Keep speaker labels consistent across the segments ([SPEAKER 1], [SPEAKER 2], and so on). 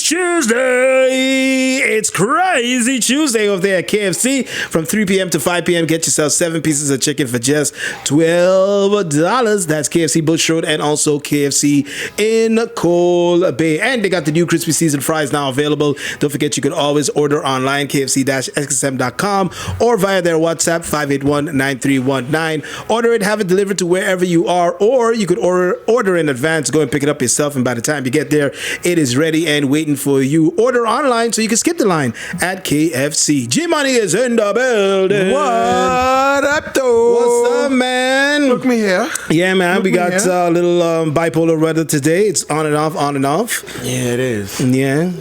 [SPEAKER 1] Tuesday. It's crazy Tuesday over there at KFC. From 3 p.m. to 5 p.m. Get yourself 7 pieces of chicken for just $12. That's KFC Bush Road and also KFC in Cole Bay. And they got the new crispy seasoned fries now available. Don't forget you can always order online, kfc-xsm.com or via their WhatsApp 581-9319. Order it, have it delivered to wherever you are, or you could order in advance, go and pick it up yourself, and by the time you get there, it is ready and waiting for you. Order online so you can skip the line at KFC. G Money is in the building.
[SPEAKER 2] What up, though?
[SPEAKER 1] What's up, man?
[SPEAKER 2] Look me here.
[SPEAKER 1] Yeah, man. We got a little bipolar weather today. It's on and off, on and off.
[SPEAKER 2] Yeah, it is.
[SPEAKER 1] Yeah,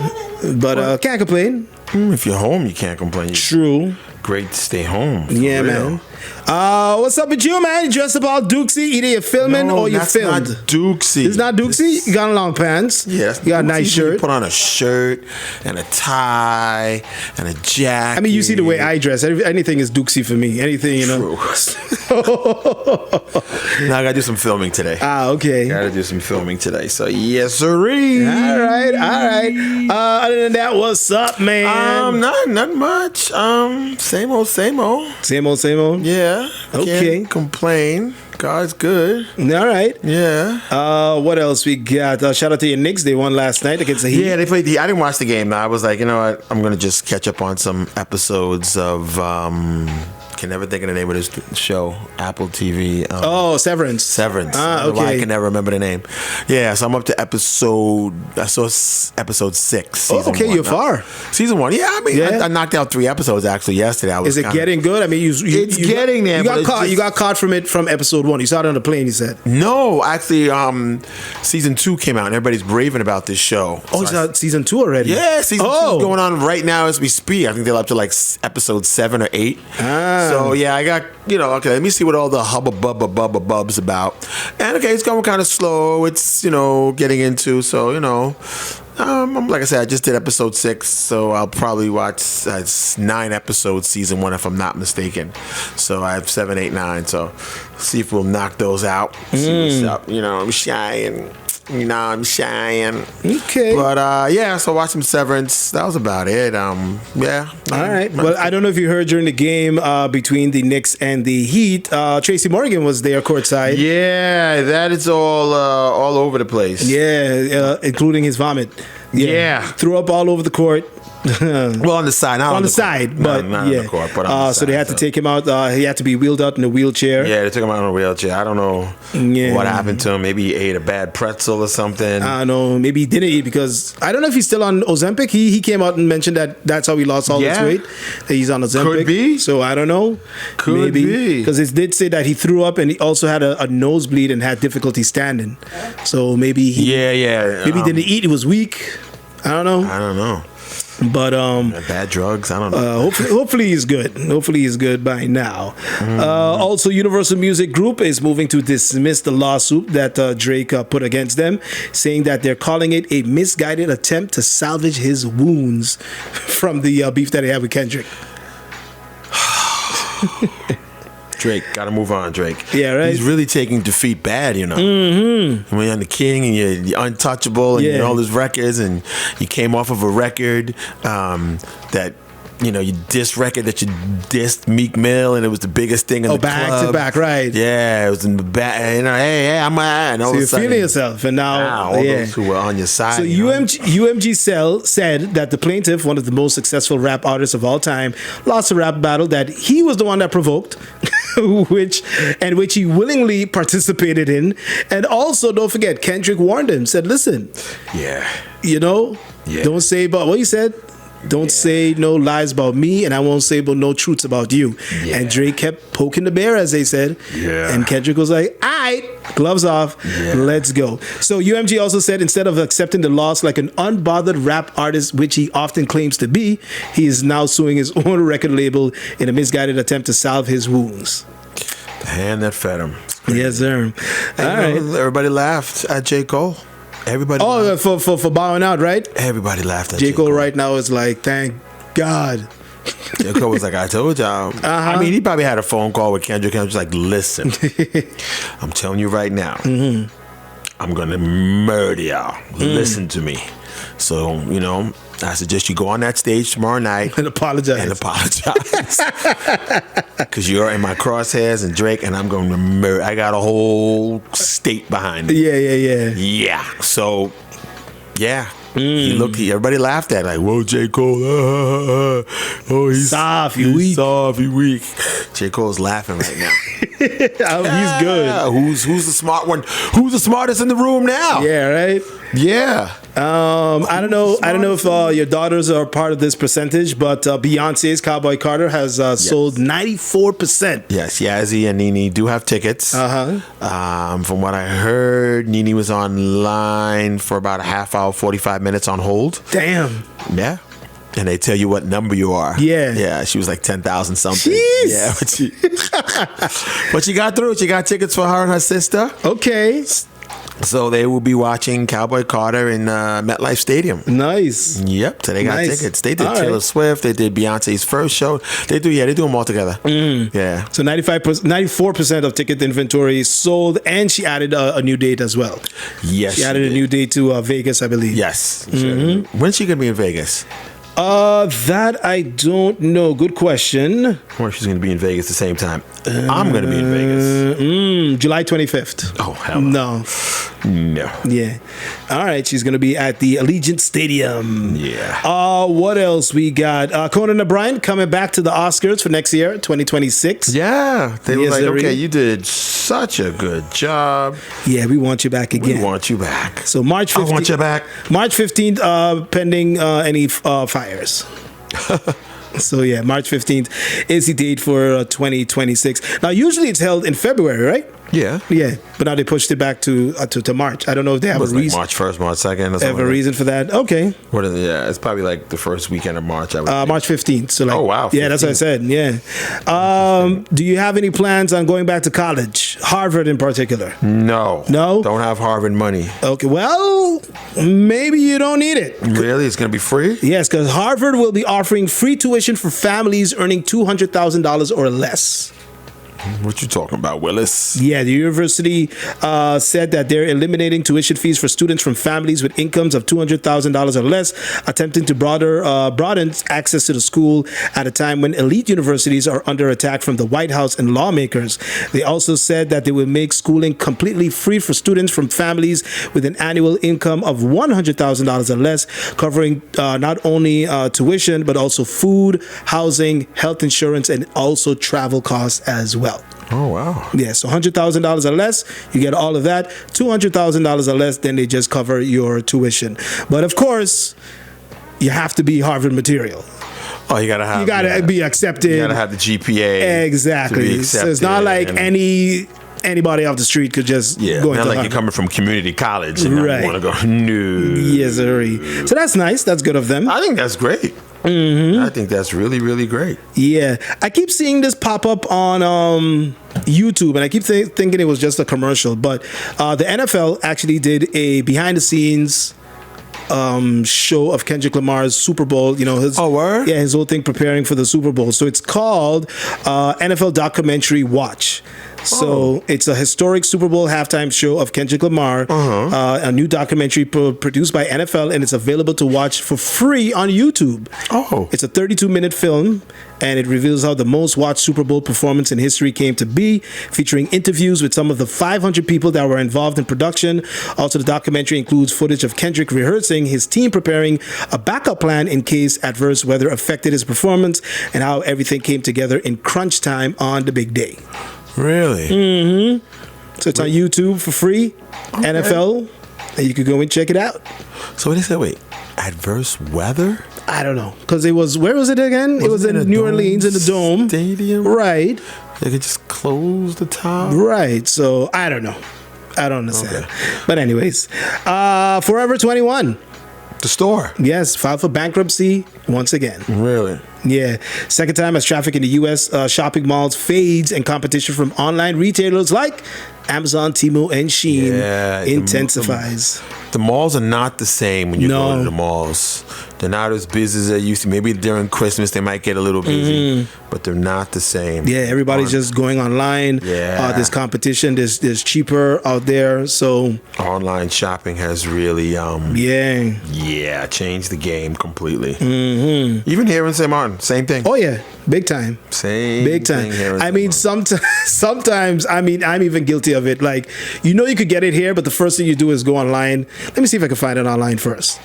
[SPEAKER 1] but can't complain.
[SPEAKER 2] If you're home, you can't complain.
[SPEAKER 1] True.
[SPEAKER 2] Great to stay home.
[SPEAKER 1] Yeah,
[SPEAKER 2] real.
[SPEAKER 1] man. What's up with you, man? You dressed up all Dukesy? Either you're filming or you filmed?
[SPEAKER 2] Not Dukesy.
[SPEAKER 1] It's not Dukesy? You got long pants.
[SPEAKER 2] Yes.
[SPEAKER 1] You got a nice shirt.
[SPEAKER 2] You put on a shirt and a tie and a jacket.
[SPEAKER 1] I mean, you see the way I dress. Anything is Dukesy for me. Anything, you know.
[SPEAKER 2] Now I gotta do some filming today.
[SPEAKER 1] Okay.
[SPEAKER 2] Gotta do some filming today. So yes, sirree.
[SPEAKER 1] All right. Other than that, what's up, man?
[SPEAKER 2] Not much. Same old.
[SPEAKER 1] Same old.
[SPEAKER 2] Yeah.
[SPEAKER 1] Okay.
[SPEAKER 2] Can't complain. God's good.
[SPEAKER 1] All right.
[SPEAKER 2] Yeah.
[SPEAKER 1] What else we got? Shout out to your Knicks. They won last night against the Heat.
[SPEAKER 2] Yeah, they played. I didn't watch the game. I was like, you know what? I'm gonna just catch up on some episodes of. Can never think of the name of this show. Apple TV.
[SPEAKER 1] Severance.
[SPEAKER 2] Severance.
[SPEAKER 1] Okay.
[SPEAKER 2] Why I can never remember the name. Yeah, so I'm up to episode 6.
[SPEAKER 1] Okay, you're far.
[SPEAKER 2] Season 1. Yeah, I mean, I knocked out 3 episodes actually yesterday.
[SPEAKER 1] Is it getting good? I mean,
[SPEAKER 2] it's getting there.
[SPEAKER 1] You got caught from episode 1. You saw it on the plane. You said
[SPEAKER 2] no. Actually, season 2 came out, and everybody's raving about this show.
[SPEAKER 1] Oh, it's out season 2 already.
[SPEAKER 2] Yeah, season 2 is going on right now as we speak. I think they're up to like episode 7 or 8. So yeah, I got okay. Let me see what all the hubba-bubba-bubba-bub's about. And okay, it's going kind of slow. It's getting into like I said, I just did episode 6, so I'll probably watch 9 episodes season 1 if I'm not mistaken. So I have 7, 8, 9. So see if we'll knock those out. See what's up. I'm shy and
[SPEAKER 1] okay.
[SPEAKER 2] But so watch some Severance. That was about it. Yeah.
[SPEAKER 1] All right. Well, I don't know if you heard during the game between the Knicks and the Heat, Tracy Morgan was there courtside.
[SPEAKER 2] Yeah, that is all over the place.
[SPEAKER 1] Yeah, including his vomit.
[SPEAKER 2] Yeah.
[SPEAKER 1] Threw up all over the court.
[SPEAKER 2] Well, on the side, not
[SPEAKER 1] on the side, but
[SPEAKER 2] not on the court, but on the side,
[SPEAKER 1] so they had to take him out. He had to be wheeled out in a wheelchair.
[SPEAKER 2] Yeah, they took him out in a wheelchair. I don't know what happened to him. Maybe he ate a bad pretzel or something.
[SPEAKER 1] I don't know. Maybe he didn't eat because I don't know if he's still on Ozempic. He came out and mentioned that that's how he lost all his weight. That he's on Ozempic.
[SPEAKER 2] Could be.
[SPEAKER 1] So I don't know.
[SPEAKER 2] Could be
[SPEAKER 1] because it did say that he threw up and he also had a nosebleed and had difficulty standing. So maybe he maybe he didn't eat. He was weak. I don't know. But
[SPEAKER 2] bad drugs. I don't know.
[SPEAKER 1] Hopefully he's good. Hopefully he's good by now. Also, Universal Music Group is moving to dismiss the lawsuit that Drake put against them, saying that they're calling it a misguided attempt to salvage his wounds from the beef that he had with Kendrick.
[SPEAKER 2] Drake, gotta move on, Drake.
[SPEAKER 1] Yeah, right.
[SPEAKER 2] He's really taking defeat bad, Mm-hmm. When you're the king and you're untouchable and all those records, and you came off of a record that you dissed record that you dissed Meek Mill, and it was the biggest thing in the
[SPEAKER 1] back
[SPEAKER 2] club.
[SPEAKER 1] to back, right?
[SPEAKER 2] Yeah, it was in the back. Hey, I'm and all
[SPEAKER 1] so
[SPEAKER 2] of a
[SPEAKER 1] you're
[SPEAKER 2] sudden,
[SPEAKER 1] feeling yourself, and now
[SPEAKER 2] all those who were on your side.
[SPEAKER 1] So UMG said that the plaintiff, one of the most successful rap artists of all time, lost a rap battle that he was the one that provoked. which he willingly participated in. And also, don't forget, Kendrick warned him, said, listen, don't say about what he said. Don't say no lies about me, and I won't say about no truths about you. Yeah. And Drake kept poking the bear, as they said. Yeah. And Kendrick was like, all right, gloves off, let's go. So UMG also said instead of accepting the loss like an unbothered rap artist, which he often claims to be, he is now suing his own record label in a misguided attempt to salve his wounds.
[SPEAKER 2] The hand that fed him.
[SPEAKER 1] Yes, sir. All right.
[SPEAKER 2] Everybody laughed at J. Cole. Everybody.
[SPEAKER 1] Oh, for bowing out, right?
[SPEAKER 2] Everybody laughed at
[SPEAKER 1] J. Cole right now is like, thank God.
[SPEAKER 2] J. Cole was like, I told y'all. I mean, he probably had a phone call with Kendrick. Kendrick was like, listen, I'm telling you right now, I'm going to murder y'all. Listen to me. So, I suggest you go on that stage tomorrow night
[SPEAKER 1] And apologize.
[SPEAKER 2] Because you're in my crosshairs and Drake, and I'm going to murder. I got a whole state behind me.
[SPEAKER 1] Yeah.
[SPEAKER 2] Yeah. So, yeah. Everybody laughed at it, like, whoa, J. Cole. Oh, he's
[SPEAKER 1] soft, he
[SPEAKER 2] weak. J. Cole's laughing right now.
[SPEAKER 1] He's good.
[SPEAKER 2] Who's the smart one? Who's the smartest in the room now?
[SPEAKER 1] Yeah, right?
[SPEAKER 2] Yeah.
[SPEAKER 1] I don't know if your daughters are part of this percentage, but Beyonce's Cowboy Carter has sold 94%.
[SPEAKER 2] Yes, Yazzie and Nene do have tickets. From what I heard, Nene was online for about a half hour, 45 minutes on hold.
[SPEAKER 1] Damn.
[SPEAKER 2] Yeah. And they tell you what number you are.
[SPEAKER 1] Yeah.
[SPEAKER 2] Yeah, she was like 10,000 something.
[SPEAKER 1] Jeez.
[SPEAKER 2] Yeah, but she got through it. She got tickets for her and her sister.
[SPEAKER 1] Okay.
[SPEAKER 2] So they will be watching Cowboy Carter in MetLife Stadium.
[SPEAKER 1] Nice.
[SPEAKER 2] Yep. So they got tickets. They did
[SPEAKER 1] All
[SPEAKER 2] Taylor
[SPEAKER 1] right.
[SPEAKER 2] Swift. They did Beyonce's first show. They do them all together. Yeah.
[SPEAKER 1] So 94% of ticket inventory sold, and she added a new date as well.
[SPEAKER 2] Yes.
[SPEAKER 1] She added a new date to Vegas, I believe.
[SPEAKER 2] Yes. When's she gonna be in Vegas?
[SPEAKER 1] That I don't know. Good question.
[SPEAKER 2] Or she's gonna be in Vegas at the same time. I'm gonna be in Vegas.
[SPEAKER 1] July 25th.
[SPEAKER 2] Oh hell no. No.
[SPEAKER 1] Yeah. All right. She's going to be at the Allegiant Stadium.
[SPEAKER 2] Yeah.
[SPEAKER 1] What else we got? Conan O'Brien coming back to the Oscars for next year, 2026.
[SPEAKER 2] Yeah. They were
[SPEAKER 1] Yes,
[SPEAKER 2] like,
[SPEAKER 1] sir.
[SPEAKER 2] okay, you did such a good job.
[SPEAKER 1] Yeah, we want you back again.
[SPEAKER 2] We want you back.
[SPEAKER 1] So March 15th.
[SPEAKER 2] I want you back.
[SPEAKER 1] March 15th, pending any fires. So yeah, March 15th is the date for 2026. Now, usually it's held in February, right?
[SPEAKER 2] Yeah.
[SPEAKER 1] Yeah, but now they pushed it back to March. I don't know if they have a
[SPEAKER 2] Like
[SPEAKER 1] reason.
[SPEAKER 2] March 1st, March 2nd, or something.
[SPEAKER 1] Have a reason for that? Okay.
[SPEAKER 2] What is it? Yeah, it's probably like the first weekend of March. I would think.
[SPEAKER 1] March 15th. So like,
[SPEAKER 2] Oh, wow,
[SPEAKER 1] yeah, that's what I
[SPEAKER 2] 15th.
[SPEAKER 1] said. Yeah. Do you have any plans on going back to college? Harvard in particular?
[SPEAKER 2] No.
[SPEAKER 1] No?
[SPEAKER 2] Don't have Harvard money.
[SPEAKER 1] Okay. Well, maybe you don't need it.
[SPEAKER 2] Really? It's gonna be free?
[SPEAKER 1] Yes, because Harvard will be offering free tuition for families earning $200,000 or less.
[SPEAKER 2] What you talking about, Willis?
[SPEAKER 1] Yeah, the university said that they're eliminating tuition fees for students from families with incomes of $200,000 or less, attempting to broaden access to the school at a time when elite universities are under attack from the White House and lawmakers. They also said that they will make schooling completely free for students from families with an annual income of $100,000 or less, covering not only tuition, but also food, housing, health insurance, and also travel costs as well.
[SPEAKER 2] Oh, wow.
[SPEAKER 1] Yeah, so $100,000 or less, you get all of that. $200,000 or less, then they just cover your tuition. But of course, you have to be Harvard material.
[SPEAKER 2] Oh, you gotta have.
[SPEAKER 1] You gotta be accepted.
[SPEAKER 2] You gotta have the GPA.
[SPEAKER 1] Exactly.
[SPEAKER 2] To be
[SPEAKER 1] So it's not like
[SPEAKER 2] and-
[SPEAKER 1] anybody off the street could just
[SPEAKER 2] Yeah,
[SPEAKER 1] go
[SPEAKER 2] not
[SPEAKER 1] into
[SPEAKER 2] like
[SPEAKER 1] Harvard.
[SPEAKER 2] you're coming from community college and
[SPEAKER 1] Right.
[SPEAKER 2] you want to go. No.
[SPEAKER 1] Yes, sir. So that's nice. That's good of them.
[SPEAKER 2] I think that's great. I think that's really, really great.
[SPEAKER 1] Yeah, I keep seeing this pop up on YouTube, and I keep thinking it was just a commercial. But the NFL actually did a behind-the-scenes show of Kendrick Lamar's Super Bowl. You know, his
[SPEAKER 2] word?
[SPEAKER 1] Yeah, his whole thing preparing for the Super Bowl. So it's called NFL Documentary Watch. So it's a historic Super Bowl halftime show of Kendrick Lamar, a new documentary produced by NFL, and it's available to watch for free on YouTube.
[SPEAKER 2] Oh.
[SPEAKER 1] It's a 32-minute film, and it reveals how the most watched Super Bowl performance in history came to be, featuring interviews with some of the 500 people that were involved in production. Also, the documentary includes footage of Kendrick rehearsing, his team preparing a backup plan in case adverse weather affected his performance, and how everything came together in crunch time on the big day.
[SPEAKER 2] Really?
[SPEAKER 1] So it's on YouTube for free, NFL, and you could go and check it out.
[SPEAKER 2] So what is that? Wait, adverse weather?
[SPEAKER 1] I don't know, because it was, where was it again? It was in
[SPEAKER 2] a
[SPEAKER 1] New
[SPEAKER 2] dome
[SPEAKER 1] Orleans in the Dome.
[SPEAKER 2] Stadium?
[SPEAKER 1] Right.
[SPEAKER 2] They could just close the top?
[SPEAKER 1] Right. So I don't know. I don't understand.
[SPEAKER 2] Okay.
[SPEAKER 1] But anyways, Forever 21.
[SPEAKER 2] The store?
[SPEAKER 1] Yes, filed for bankruptcy once again.
[SPEAKER 2] Really?
[SPEAKER 1] Yeah. Second time as traffic in the U.S. Shopping malls fades and competition from online retailers like Amazon, Temu, and Shein intensifies.
[SPEAKER 2] The malls are not the same when you go
[SPEAKER 1] No.
[SPEAKER 2] to the malls. They're not as busy as they used to. Maybe during Christmas they might get a little busy, but they're not the same.
[SPEAKER 1] Yeah, everybody's just going online.
[SPEAKER 2] Yeah.
[SPEAKER 1] There's competition. There's cheaper out there. So
[SPEAKER 2] Online shopping has really changed the game completely. Even here in St. Maarten, same thing.
[SPEAKER 1] Oh yeah, big time. Big time. I mean, sometimes I'm even guilty of it. Like, you could get it here, but the first thing you do is go online. Let me see if I can find it online first.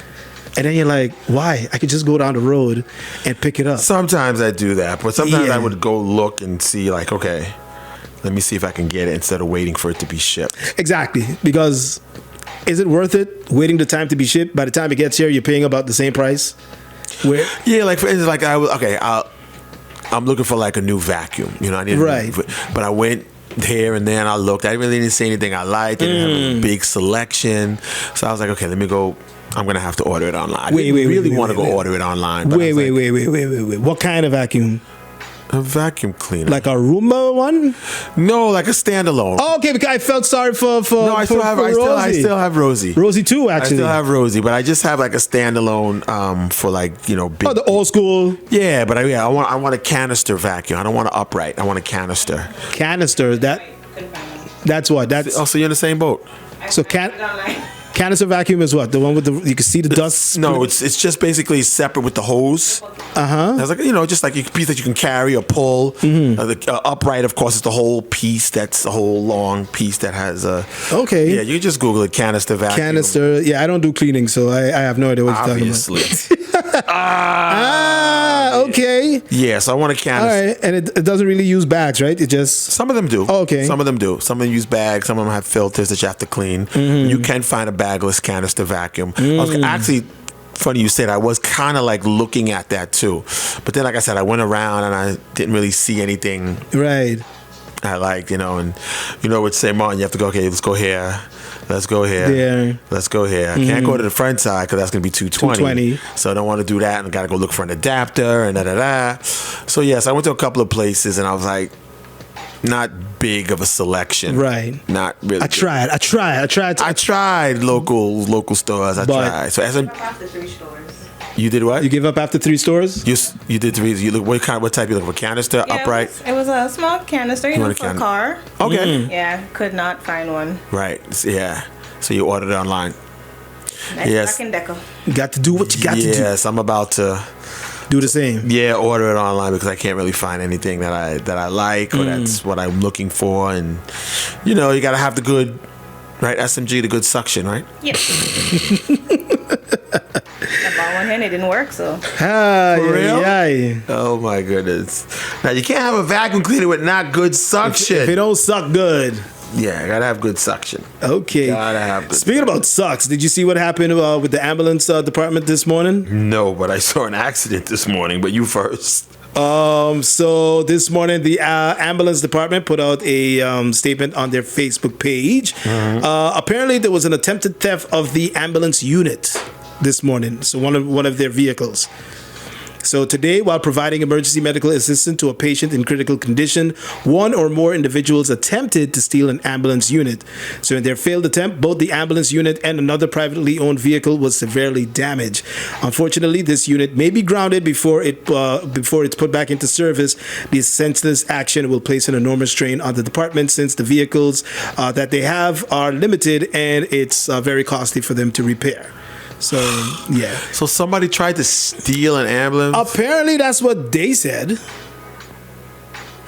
[SPEAKER 1] And then you're like, why? I could just go down the road and pick it up.
[SPEAKER 2] Sometimes I do that, but sometimes I would go look and see, like, okay, let me see if I can get it instead of waiting for it to be shipped.
[SPEAKER 1] Exactly, because is it worth it waiting the time to be shipped? By the time it gets here, you're paying about the same price.
[SPEAKER 2] Yeah, like for instance, like I'm looking for like a new vacuum. I need but I went here and there and I looked. I really didn't see anything I liked. They didn't have a big selection, so I was like, okay, let me go. I'm gonna have to order it online. I really want to go order it online.
[SPEAKER 1] Wait. What kind of vacuum?
[SPEAKER 2] A vacuum cleaner.
[SPEAKER 1] Like a Roomba one?
[SPEAKER 2] No, like a standalone.
[SPEAKER 1] Oh, okay, because I felt sorry for
[SPEAKER 2] No, I still have Rosie.
[SPEAKER 1] Rosie too, actually.
[SPEAKER 2] I still have Rosie, but I just have like a standalone for like, big.
[SPEAKER 1] Oh, the old school.
[SPEAKER 2] Yeah, but I want a canister vacuum. I don't want an upright. I want a canister.
[SPEAKER 1] Canister, that's what?
[SPEAKER 2] So you're in the same boat.
[SPEAKER 1] So canister vacuum is what? The one with you can see the dust?
[SPEAKER 2] No, it's just basically separate with the hose. It's like, just like a piece that you can carry or pull. The upright, of course, is the whole piece. That's the whole long piece that has a...
[SPEAKER 1] Okay.
[SPEAKER 2] Yeah, you can just Google it, canister vacuum.
[SPEAKER 1] Canister. Yeah, I don't do cleaning, so I have no idea what you're talking about. Okay.
[SPEAKER 2] Yeah, so I want a canister.
[SPEAKER 1] All right, and it doesn't really use bags, right? It just...
[SPEAKER 2] Some of them do.
[SPEAKER 1] Oh, okay.
[SPEAKER 2] Some of them do. Some of them use bags. Some of them have filters that you have to clean. You can find a bagless canister vacuum. Actually, funny you said, I was kind of like looking at that too. But then, like I said, I went around and I didn't really see anything I liked, and with St. Maarten, you have to go, okay, let's go here. Let's go here.
[SPEAKER 1] Yeah.
[SPEAKER 2] Let's go here. I can't go to the front side because that's going to be 220. So I don't want to do that, and I got to go look for an adapter and da-da-da. So, yes, I went to a couple of places, and I was like, not big of a selection.
[SPEAKER 1] Right.
[SPEAKER 2] Not really.
[SPEAKER 1] I tried
[SPEAKER 2] local stores. I tried. So
[SPEAKER 3] after 3 stores.
[SPEAKER 2] You did what?
[SPEAKER 1] You give up after 3 stores?
[SPEAKER 2] You did 3. You look what type you looking for? Canister, upright?
[SPEAKER 3] It was a small canister, for a car.
[SPEAKER 2] Okay.
[SPEAKER 3] Yeah, could not find one.
[SPEAKER 2] Right. Yeah. So you ordered it online.
[SPEAKER 3] Nice Black and Decker.
[SPEAKER 1] You got to do what you got to do.
[SPEAKER 2] Yes, I'm about to
[SPEAKER 1] do the same.
[SPEAKER 2] Yeah, order it online because I can't really find anything that I like or that's what I'm looking for, and you got to have the good, right? SMG, the good suction, right?
[SPEAKER 3] Yeah. I bought one and it didn't work, so.
[SPEAKER 2] For real? Oh my goodness! Now you can't have a vacuum cleaner with not good suction.
[SPEAKER 1] If it don't suck good.
[SPEAKER 2] Yeah, gotta have good suction.
[SPEAKER 1] Okay.
[SPEAKER 2] Gotta have good
[SPEAKER 1] Speaking about sucks, did you see what happened with the ambulance department this morning?
[SPEAKER 2] No, but I saw an accident this morning. But you first.
[SPEAKER 1] So this morning, the ambulance department put out a statement on their Facebook page. Apparently, there was an attempted theft of the ambulance unit this morning. So one of their vehicles. So today, while providing emergency medical assistance to a patient in critical condition, one or more individuals attempted to steal an ambulance unit. So in their failed attempt, both the ambulance unit and another privately owned vehicle was severely damaged. Unfortunately, this unit may be grounded before it's put back into service. This senseless action will place an enormous strain on the department since the vehicles that they have are limited and it's very costly for them to repair. So, yeah.
[SPEAKER 2] So somebody tried to steal an ambulance?
[SPEAKER 1] Apparently, that's what they said.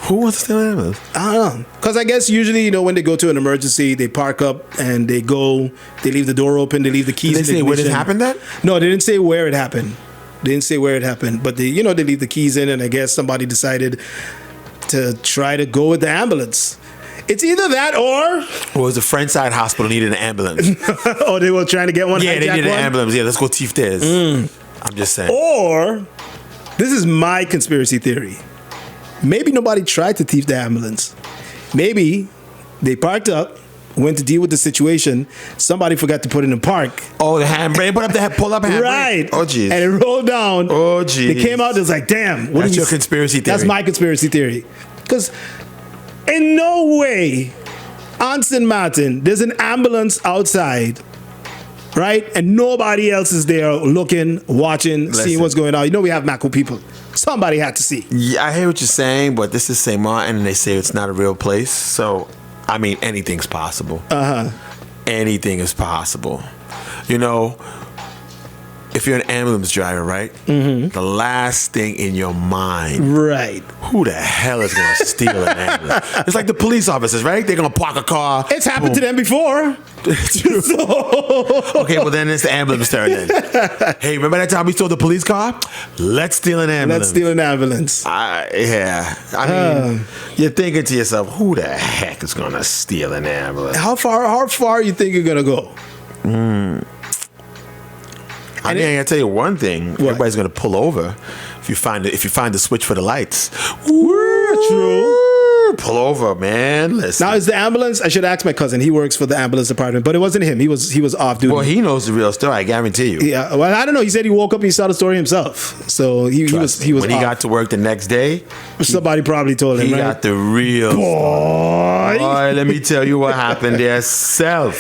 [SPEAKER 2] Who wants to steal an ambulance?
[SPEAKER 1] I don't know. Because I guess usually, when they go to an emergency, they park up and they leave the door open, they leave the keys in the ignition.
[SPEAKER 2] Did they say where it happened at?
[SPEAKER 1] No, they didn't say where it happened. But they leave the keys in, and I guess somebody decided to try to go with the ambulance. It's either that or
[SPEAKER 2] was the Friendside Hospital needed an ambulance?
[SPEAKER 1] Or they were trying to get one.
[SPEAKER 2] Yeah, they needed an ambulance. Yeah, let's go thief theirs. I'm just saying.
[SPEAKER 1] Or this is my conspiracy theory. Maybe nobody tried to thief the ambulance. Maybe they parked up, went to deal with the situation. Somebody forgot to put it in park.
[SPEAKER 2] Oh, the handbrake. Pull up handbrake.
[SPEAKER 1] Right.
[SPEAKER 2] Oh, jeez.
[SPEAKER 1] And it rolled down.
[SPEAKER 2] Oh, jeez.
[SPEAKER 1] They came out. It was like, damn.
[SPEAKER 2] That's your conspiracy theory.
[SPEAKER 1] That's my conspiracy theory. Because in no way on St. Maarten there's an ambulance outside right? And nobody else is there looking, watching, seeing what's going on. You know we have Mako people. Somebody had to see.
[SPEAKER 2] Yeah, I hear what you're saying, but this is St.Maarten, and they say it's not a real place. So, I mean, anything's possible. Anything is possible. You know, if you're an ambulance driver, right? The last thing in your mind,
[SPEAKER 1] right?
[SPEAKER 2] Who the hell is going to steal an ambulance? It's like the police officers, right? They're going to park a car.
[SPEAKER 1] It's happened to them before.
[SPEAKER 2] Okay, well then it's the ambulance turn then. Hey, remember that time we stole the police car? Let's steal an ambulance.
[SPEAKER 1] Let's steal an ambulance.
[SPEAKER 2] Yeah. I mean, you're thinking to yourself, who the heck is going to steal an ambulance?
[SPEAKER 1] How far you think you're going to go?
[SPEAKER 2] I mean, I gotta tell you one thing.
[SPEAKER 1] What?
[SPEAKER 2] Everybody's gonna pull over if you find the switch for the lights.
[SPEAKER 1] True.
[SPEAKER 2] Pull over, man. Listen.
[SPEAKER 1] Now is the ambulance? I should ask my cousin. He works for the ambulance department, but it wasn't him. He was off duty.
[SPEAKER 2] Well, he knows the real story. I guarantee you.
[SPEAKER 1] Yeah. Well, I don't know. He said he woke up and he saw the story himself. So he was
[SPEAKER 2] when he
[SPEAKER 1] off.
[SPEAKER 2] got to work the next day.
[SPEAKER 1] Somebody probably told him.
[SPEAKER 2] He
[SPEAKER 1] right?
[SPEAKER 2] got the real story. Boy, let me tell you what happened there, self.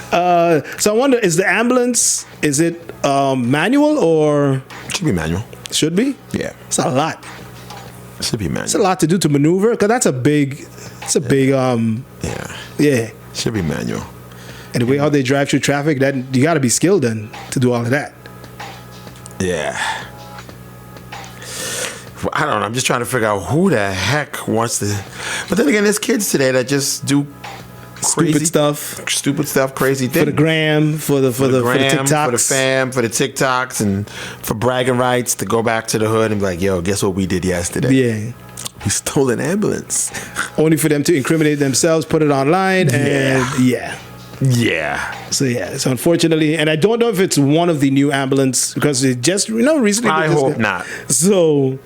[SPEAKER 1] So I wonder, is the ambulance, is it manual or?
[SPEAKER 2] It should be manual.
[SPEAKER 1] Should be?
[SPEAKER 2] Yeah.
[SPEAKER 1] It's a lot.
[SPEAKER 2] It should be manual.
[SPEAKER 1] It's a lot to do to maneuver, because that's a big, yeah.
[SPEAKER 2] Should be manual.
[SPEAKER 1] And the way how they drive through traffic, that you got to be skilled then to do all of that.
[SPEAKER 2] Yeah. I don't know. I'm just trying to figure out who the heck wants to. But then again, there's kids today that just do
[SPEAKER 1] Stupid stuff.
[SPEAKER 2] Crazy things.
[SPEAKER 1] For the gram, for the TikToks.
[SPEAKER 2] For the fam, for the TikToks, and for bragging rights to go back to the hood and be like, yo, guess what we did yesterday?
[SPEAKER 1] Yeah.
[SPEAKER 2] We stole an ambulance.
[SPEAKER 1] Only for them to incriminate themselves, put it online, and
[SPEAKER 2] Yeah.
[SPEAKER 1] So unfortunately, and I don't know if it's one of the new ambulance, because it just, recently.
[SPEAKER 2] I hope not.
[SPEAKER 1] So.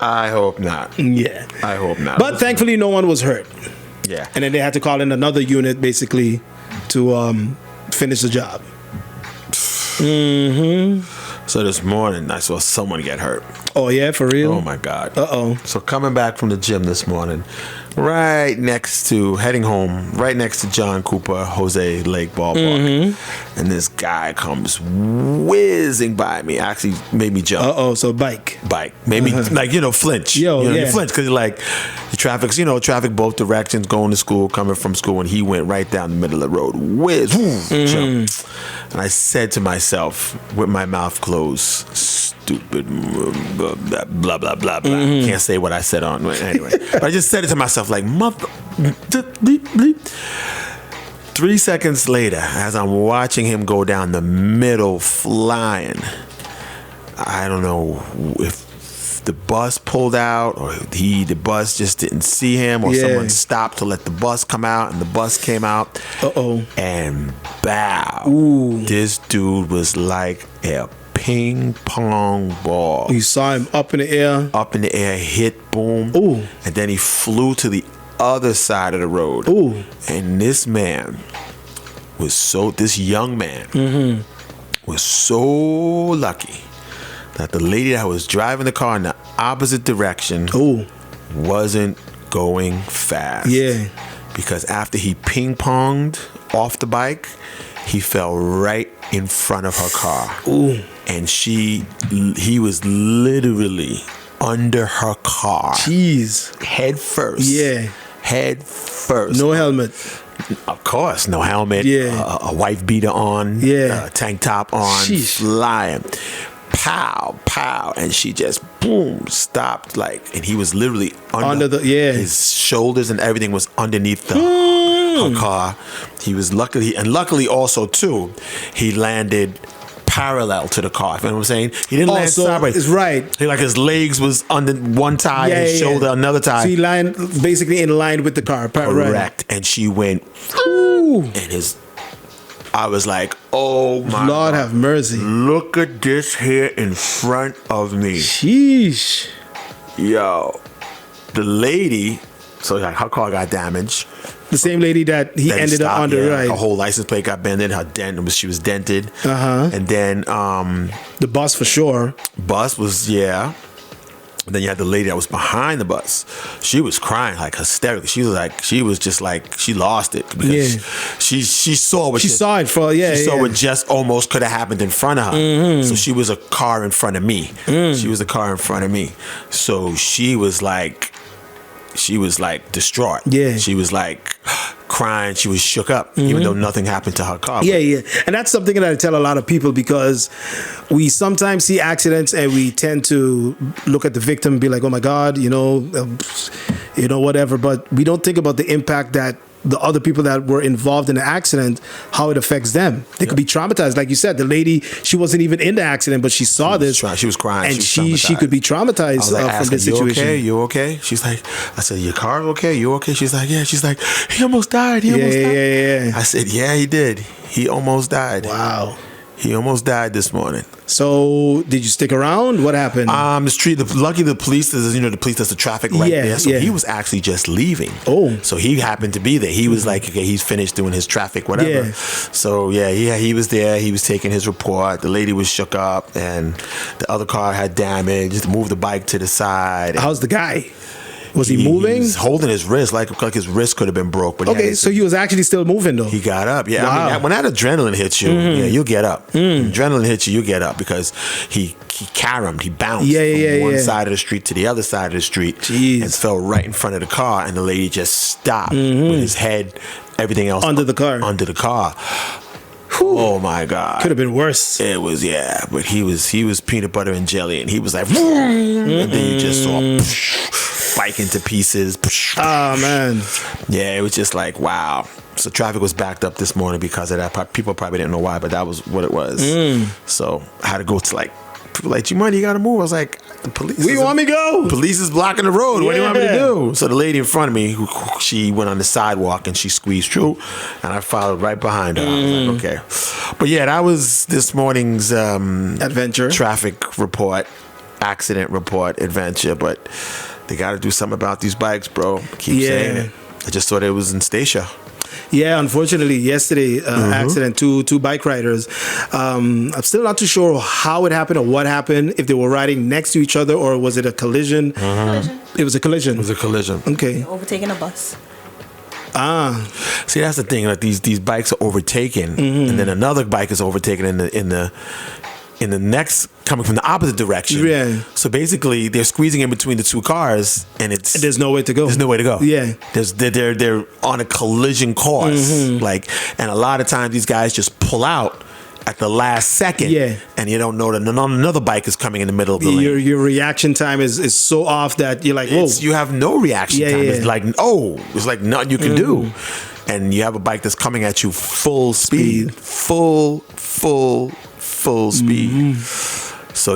[SPEAKER 2] I hope not.
[SPEAKER 1] Yeah.
[SPEAKER 2] I hope not.
[SPEAKER 1] But thankfully, no one was hurt.
[SPEAKER 2] Yeah.
[SPEAKER 1] And then they had to call in another unit, basically, to finish the job.
[SPEAKER 2] So this morning, I saw someone get hurt.
[SPEAKER 1] Oh, yeah? For real?
[SPEAKER 2] Oh, my God.
[SPEAKER 1] Uh-oh.
[SPEAKER 2] So coming back from the gym this morning, heading home, right next to John Cooper, Jose Lake Ballpark. And this guy comes whizzing by me. Actually made me jump.
[SPEAKER 1] Uh-oh, so bike.
[SPEAKER 2] Made me, flinch. You flinch because the traffic's, traffic both directions, going to school, coming from school, and he went right down the middle of the road. Whiz, jump. And I said to myself, with my mouth closed, stupid, blah, blah, blah, blah. Can't say what I said on, anyway. But I just said it to myself, like, mother, bleep, bleep. 3 seconds later, as I'm watching him go down the middle flying, I don't know if the bus pulled out or the bus just didn't see him, or someone stopped to let the bus come out, and the bus came out. And bow.
[SPEAKER 1] Ooh.
[SPEAKER 2] This dude was like a ping pong ball.
[SPEAKER 1] You saw him up in the air.
[SPEAKER 2] Hit, boom.
[SPEAKER 1] Ooh.
[SPEAKER 2] And then he flew to the other side of the road.
[SPEAKER 1] Ooh.
[SPEAKER 2] And this young man was so lucky that the lady that was driving the car in the opposite direction wasn't going fast.
[SPEAKER 1] Yeah.
[SPEAKER 2] Because after he ping-ponged off the bike, he fell right in front of her car.
[SPEAKER 1] Ooh.
[SPEAKER 2] And he was literally under her car.
[SPEAKER 1] Jeez.
[SPEAKER 2] Head first.
[SPEAKER 1] Yeah.
[SPEAKER 2] Head first.
[SPEAKER 1] No helmet.
[SPEAKER 2] Of course, no helmet.
[SPEAKER 1] Yeah.
[SPEAKER 2] A wife beater on.
[SPEAKER 1] Yeah.
[SPEAKER 2] Tank top on.
[SPEAKER 1] Sheesh.
[SPEAKER 2] Flying. Pow, pow. And she just, boom, stopped. And he was literally under his shoulders, and everything was underneath her car. He was luckily also, too, he landed parallel to the car. You know what I'm saying? He didn't land sideways.
[SPEAKER 1] It's right.
[SPEAKER 2] His legs was under one tire, his shoulder another tire.
[SPEAKER 1] So he lined basically in line with the car.
[SPEAKER 2] Correct.
[SPEAKER 1] Right.
[SPEAKER 2] And she went, ooh, and I was like, oh my
[SPEAKER 1] Lord
[SPEAKER 2] God.
[SPEAKER 1] have mercy.
[SPEAKER 2] Look at this here in front of me.
[SPEAKER 1] Sheesh.
[SPEAKER 2] Yo, the lady, so her car got damaged.
[SPEAKER 1] The same lady that he ended up under, right?
[SPEAKER 2] Her whole license plate got bended. She was dented. And then
[SPEAKER 1] the bus for sure.
[SPEAKER 2] Bus was Then you had the lady that was behind the bus. She was crying like hysterically. She was just like she lost it because she saw what
[SPEAKER 1] she saw it for she
[SPEAKER 2] saw what just almost could have happened in front of her. So she was a car in front of me. She was a car in front of me. So she was like distraught.
[SPEAKER 1] Yeah.
[SPEAKER 2] She was like crying. She was shook up, even though nothing happened to her car.
[SPEAKER 1] Yeah. And that's something that I tell a lot of people because we sometimes see accidents and we tend to look at the victim and be like, oh my God, whatever. But we don't think about the impact that the other people that were involved in the accident, how it affects them. They could be traumatized. Like you said, the lady, she wasn't even in the accident, but she saw this.
[SPEAKER 2] She was crying.
[SPEAKER 1] And she could be traumatized from this situation.
[SPEAKER 2] You okay? She's like, I said, your car okay? You okay? She's like, yeah. She's like, he almost died. Yeah. I said, yeah, he did. He almost died.
[SPEAKER 1] Wow.
[SPEAKER 2] He almost died this morning.
[SPEAKER 1] So, did you stick around? What happened?
[SPEAKER 2] Lucky the police, the police does the traffic right there. So he was actually just leaving.
[SPEAKER 1] Oh.
[SPEAKER 2] So he happened to be there. He was like, okay, he's finished doing his traffic, whatever.
[SPEAKER 1] Yeah.
[SPEAKER 2] So he was there. He was taking his report. The lady was shook up and the other car had damage. Just moved the bike to the side.
[SPEAKER 1] How's the guy? Was he moving?
[SPEAKER 2] He was holding his wrist like his wrist could have been broke. But
[SPEAKER 1] so he was actually still moving though.
[SPEAKER 2] He got up. Yeah,
[SPEAKER 1] wow.
[SPEAKER 2] I mean, when that adrenaline hits you, you'll get up. Adrenaline hits you get up because he caromed, he bounced from one side of the street to the other side of the street and fell right in front of the car, and the lady just stopped with his head, everything else
[SPEAKER 1] under the car.
[SPEAKER 2] Whew. Oh my God!
[SPEAKER 1] Could have been worse.
[SPEAKER 2] It was, but he was peanut butter and jelly, and he was like, and then you just saw bike into pieces.
[SPEAKER 1] Oh man!
[SPEAKER 2] Yeah, it was just like wow. So traffic was backed up this morning because of that. People probably didn't know why, but that was what it was. So I had to go to people like, Gee Money, you gotta move. I was like, the police.
[SPEAKER 1] Where you want me to go?
[SPEAKER 2] Police is blocking the road. What do you want me to do? So the lady in front of me, she went on the sidewalk and she squeezed through, and I followed right behind her. I was like, okay. But yeah, that was this morning's
[SPEAKER 1] adventure,
[SPEAKER 2] traffic report, accident report, adventure. But they got to do something about these bikes, bro. Keep saying it. I just thought it was in Stacia.
[SPEAKER 1] Yeah, unfortunately, yesterday, accident, two bike riders. I'm still not too sure how it happened or what happened, if they were riding next to each other or was it a collision?
[SPEAKER 3] Collision.
[SPEAKER 1] It was a collision.
[SPEAKER 2] It was a collision.
[SPEAKER 1] Okay.
[SPEAKER 3] Overtaking a bus.
[SPEAKER 2] See, that's the thing. Like these bikes are overtaken, and then another bike is overtaken in the next, coming from the opposite direction.
[SPEAKER 1] Yeah.
[SPEAKER 2] So basically, they're squeezing in between the two cars, and
[SPEAKER 1] there's no way to go.
[SPEAKER 2] There's no way to go.
[SPEAKER 1] Yeah.
[SPEAKER 2] They're on a collision course. And a lot of times these guys just pull out at the last second.
[SPEAKER 1] Yeah.
[SPEAKER 2] And you don't know that another bike is coming in the middle of the lane.
[SPEAKER 1] Your reaction time is so off that you're like, whoa.
[SPEAKER 2] You have no reaction time.
[SPEAKER 1] Yeah.
[SPEAKER 2] It's like, it's like nothing you can do. And you have a bike that's coming at you full speed. Full speed. So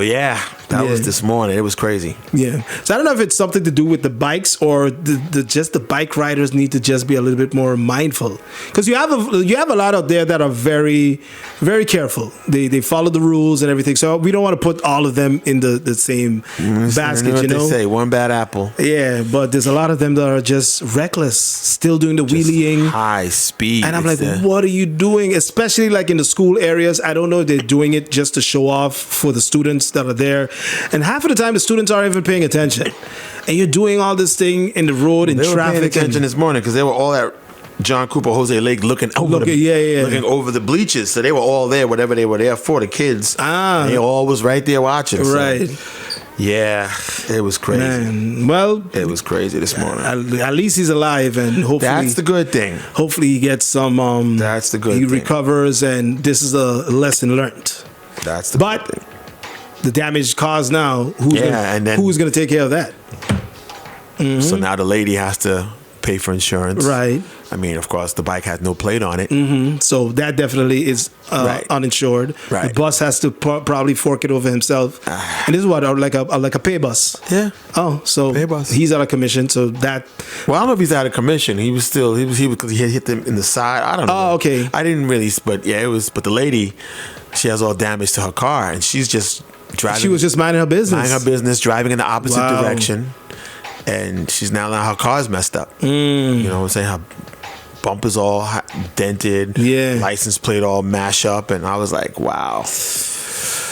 [SPEAKER 2] that was this morning. It was crazy.
[SPEAKER 1] Yeah. So I don't know if it's something to do with the bikes or just the bike riders need to just be a little bit more mindful, because you have a lot out there that are very, very careful. They follow the rules and everything. So we don't want to put all of them in the same basket.
[SPEAKER 2] They say one bad apple.
[SPEAKER 1] Yeah, but there's a lot of them that are just reckless, still doing the wheeling,
[SPEAKER 2] high speed.
[SPEAKER 1] and I'm like, what are you doing? Especially like in the school areas. I don't know if they're doing it just to show off for the students that are there. And half of the time, the students aren't even paying attention. And you're doing all this thing in the road, in traffic.
[SPEAKER 2] They were paying attention this morning because they were all at John Cooper, Jose Lake looking over looking over the bleachers. So they were all there, whatever they were there for, the kids. They all was right there watching.
[SPEAKER 1] Right.
[SPEAKER 2] So, yeah, it was crazy.
[SPEAKER 1] Man, well,
[SPEAKER 2] it was crazy this morning.
[SPEAKER 1] At least he's alive, and hopefully
[SPEAKER 2] that's the good thing.
[SPEAKER 1] Hopefully he gets some.
[SPEAKER 2] That's the good thing.
[SPEAKER 1] He recovers, and this is a lesson learned.
[SPEAKER 2] That's the good thing.
[SPEAKER 1] The damage caused now, who's going to take care of that?
[SPEAKER 2] So now the lady has to pay for insurance.
[SPEAKER 1] Right.
[SPEAKER 2] I mean, of course, the bike had no plate on it.
[SPEAKER 1] So that definitely is uninsured.
[SPEAKER 2] Right.
[SPEAKER 1] The bus has to probably fork it over himself. And this is what, like a pay bus.
[SPEAKER 2] Yeah.
[SPEAKER 1] Oh, so
[SPEAKER 2] pay bus.
[SPEAKER 1] He's out of commission. So that.
[SPEAKER 2] Well, I don't know if he's out of commission. He was because he had hit them in the side. I don't know.
[SPEAKER 1] Oh, okay.
[SPEAKER 2] I didn't really, but yeah, it was. But the lady, she has all damage to her car, and she's just driving.
[SPEAKER 1] She was just minding her business.
[SPEAKER 2] Driving in the opposite direction, and she's now her car's messed up. You know what I'm saying? Her bumper's all dented.
[SPEAKER 1] Yeah.
[SPEAKER 2] License plate all mashed up, and I was like, wow.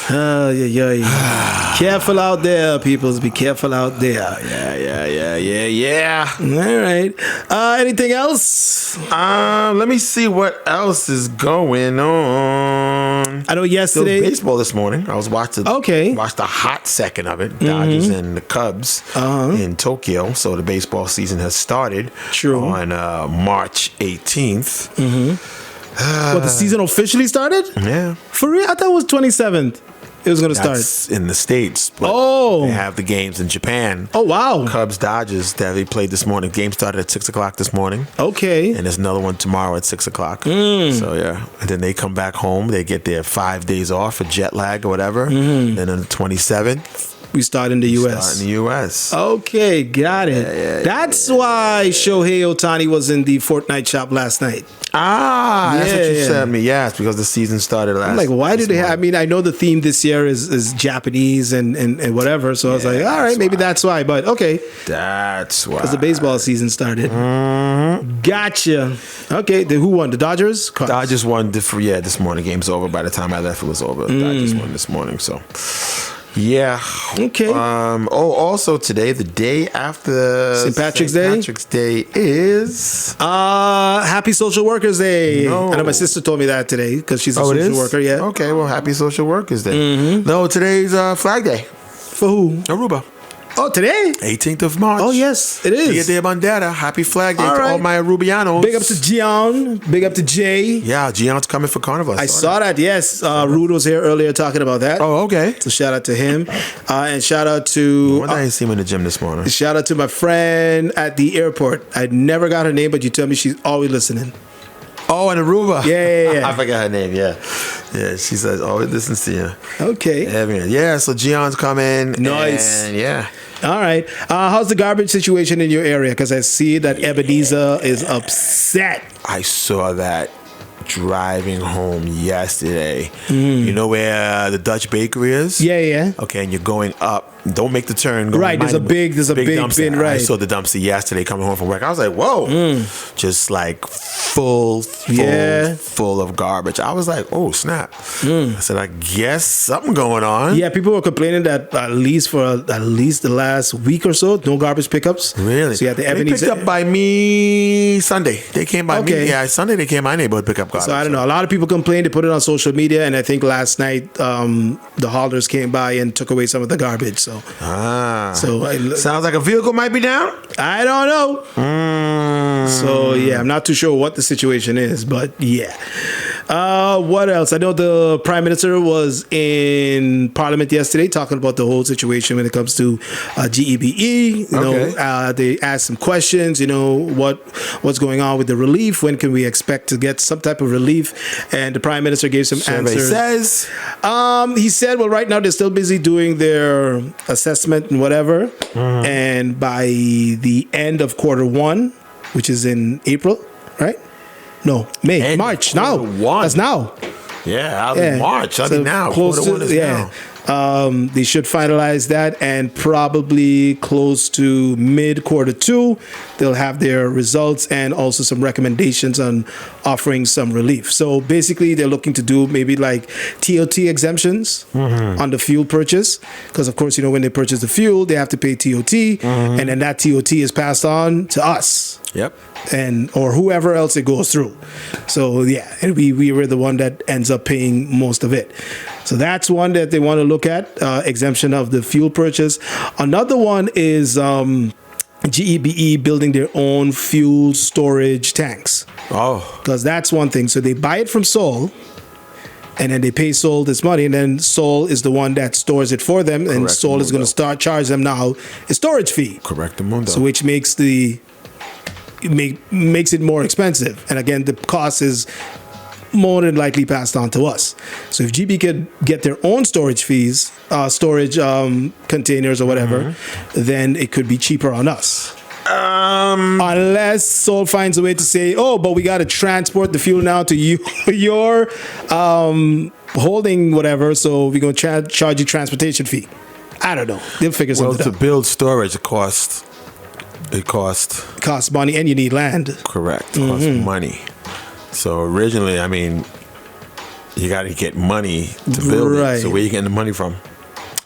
[SPEAKER 1] Yeah. Careful out there, peoples. Be careful out there.
[SPEAKER 2] Yeah.
[SPEAKER 1] All right. Anything else?
[SPEAKER 2] Let me see what else is going on.
[SPEAKER 1] I know
[SPEAKER 2] There was
[SPEAKER 1] yesterday.
[SPEAKER 2] baseball this morning. I was watching.
[SPEAKER 1] Okay.
[SPEAKER 2] Watched a hot second of it. Dodgers and the Cubs in Tokyo. So the baseball season has started.
[SPEAKER 1] True.
[SPEAKER 2] On March 18th.
[SPEAKER 1] What, the season officially started?
[SPEAKER 2] Yeah.
[SPEAKER 1] For real? I thought it was 27th. It was going to start.
[SPEAKER 2] That's in the States. But
[SPEAKER 1] Oh.
[SPEAKER 2] They have the games in Japan.
[SPEAKER 1] Oh, wow.
[SPEAKER 2] Cubs Dodgers that they played this morning. Game started at 6 o'clock this morning.
[SPEAKER 1] Okay.
[SPEAKER 2] And there's another one tomorrow at 6 o'clock. So, yeah. And then they come back home. They get their 5 days off for jet lag or whatever. And on the 27th,
[SPEAKER 1] We start in the U.S.
[SPEAKER 2] start in the U.S.
[SPEAKER 1] Okay, got it. That's why Shohei Ohtani was in the Fortnite shop last night.
[SPEAKER 2] That's what you
[SPEAKER 1] Yeah.
[SPEAKER 2] said to me. Yes, because the season started last.
[SPEAKER 1] I'm like, why do
[SPEAKER 2] this
[SPEAKER 1] they have? I
[SPEAKER 2] morning.
[SPEAKER 1] mean, I know the theme this year is Japanese and whatever. So I was like, all right, maybe that's why. But okay,
[SPEAKER 2] That's why.
[SPEAKER 1] because the baseball season started. Gotcha. Okay, who won? The Dodgers? Cubs.
[SPEAKER 2] Dodgers won this morning. Game's over. By the time I left, it was over. Dodgers won this morning. So, yeah.
[SPEAKER 1] Okay.
[SPEAKER 2] Also today, the day after
[SPEAKER 1] St. Patrick's
[SPEAKER 2] St.
[SPEAKER 1] Day?
[SPEAKER 2] Patrick's Day is.
[SPEAKER 1] Happy Social Workers Day.
[SPEAKER 2] No.
[SPEAKER 1] I know my sister told me that today because she's a
[SPEAKER 2] Oh, it
[SPEAKER 1] social
[SPEAKER 2] is?
[SPEAKER 1] worker. Yeah.
[SPEAKER 2] Okay. Well, happy Social Workers Day. No, today's Flag Day.
[SPEAKER 1] For who?
[SPEAKER 2] Aruba.
[SPEAKER 1] Oh, today?
[SPEAKER 2] 18th of March.
[SPEAKER 1] Oh, yes, it is.
[SPEAKER 2] Dia de Bandera. Happy Flag Day
[SPEAKER 1] All
[SPEAKER 2] to
[SPEAKER 1] right.
[SPEAKER 2] all my Arubianos.
[SPEAKER 1] Big up to Gian. Big up to Jay.
[SPEAKER 2] Yeah, Gion's coming for Carnival.
[SPEAKER 1] I saw that. Yes, Rude was here earlier talking about that.
[SPEAKER 2] Oh, okay.
[SPEAKER 1] So shout out to him, and shout out to
[SPEAKER 2] I didn't see him in the gym this morning.
[SPEAKER 1] shout out to my friend at the airport. I never got her name, but you tell me she's always listening.
[SPEAKER 2] Oh, in Aruba.
[SPEAKER 1] Yeah.
[SPEAKER 2] I forgot her name. Yeah. She says, always listens to you.
[SPEAKER 1] Okay.
[SPEAKER 2] Yeah, man. Yeah, so Gion's coming.
[SPEAKER 1] Nice.
[SPEAKER 2] And yeah.
[SPEAKER 1] All right. How's the garbage situation in your area? Because I see that Ebenezer is upset.
[SPEAKER 2] I saw that driving home yesterday. You know where the Dutch bakery is?
[SPEAKER 1] Yeah.
[SPEAKER 2] Okay, and you're going up. Don't make the turn. Go
[SPEAKER 1] Right, there's a big
[SPEAKER 2] dumpster.
[SPEAKER 1] bin, right.
[SPEAKER 2] I saw the dumpster yesterday coming home from work. I was like, whoa. Just like full of garbage. I was like, oh, snap. I said, I guess something going on.
[SPEAKER 1] Yeah, people were complaining that at least the last week or so, no garbage pickups.
[SPEAKER 2] Really?
[SPEAKER 1] So yeah, the
[SPEAKER 2] they
[SPEAKER 1] Ebenezer.
[SPEAKER 2] picked up by me Sunday. They came by
[SPEAKER 1] Okay.
[SPEAKER 2] me. Yeah, Sunday they came by my neighborhood to pick up garbage.
[SPEAKER 1] So I don't know. A lot of people complained. They put it on social media, and I think last night the haulers came by and took away some of the garbage. So
[SPEAKER 2] Sounds like a vehicle might be down.
[SPEAKER 1] I don't know. So yeah, I'm not too sure what the situation is, but yeah. What else? I know the Prime Minister was in Parliament yesterday talking about the whole situation when it comes to GEBE. You know, they asked some questions. You know, what's going on with the relief? When can we expect to get some type of relief? And the Prime Minister gave some answers.
[SPEAKER 2] Says
[SPEAKER 1] He said, well, right now they're still busy doing their assessment and whatever. And by the end of Q1, which is in April, right? No, May, March. Now. That's now.
[SPEAKER 2] Yeah, March. I
[SPEAKER 1] So
[SPEAKER 2] mean now.
[SPEAKER 1] close
[SPEAKER 2] Quarter one is now.
[SPEAKER 1] They should finalize that, and probably close to mid Q2, they'll have their results and also some recommendations on offering some relief. So basically, they're looking to do maybe like TOT exemptions on the fuel purchase, because of course, you know, when they purchase the fuel, they have to pay TOT, and then that TOT is passed on to us.
[SPEAKER 2] Yep.
[SPEAKER 1] And or whoever else it goes through. So yeah, and we were the one that ends up paying most of it. So that's one that they want to look at, exemption of the fuel purchase. Another one is GEBE building their own fuel storage tanks.
[SPEAKER 2] Oh.
[SPEAKER 1] Because that's one thing. So they buy it from Sol, and then they pay Sol this money, and then Sol is the one that stores it for them, and Sol is going to start charge them now a storage fee.
[SPEAKER 2] Correct, Mundo.
[SPEAKER 1] So which makes makes it more expensive. And again, the cost is more than likely passed on to us. So if GB could get their own storage fees, containers or whatever, then it could be cheaper on us. Unless Sol finds a way to say, oh, but we got to transport the fuel now to you, your holding whatever, so we're going to charge you transportation fee. I don't know. They'll figure something
[SPEAKER 2] to
[SPEAKER 1] out.
[SPEAKER 2] build storage, it costs
[SPEAKER 1] Costs money, and you need land.
[SPEAKER 2] Correct. Costs money. So originally, I mean, You got to get money to build it. So where you getting the money from?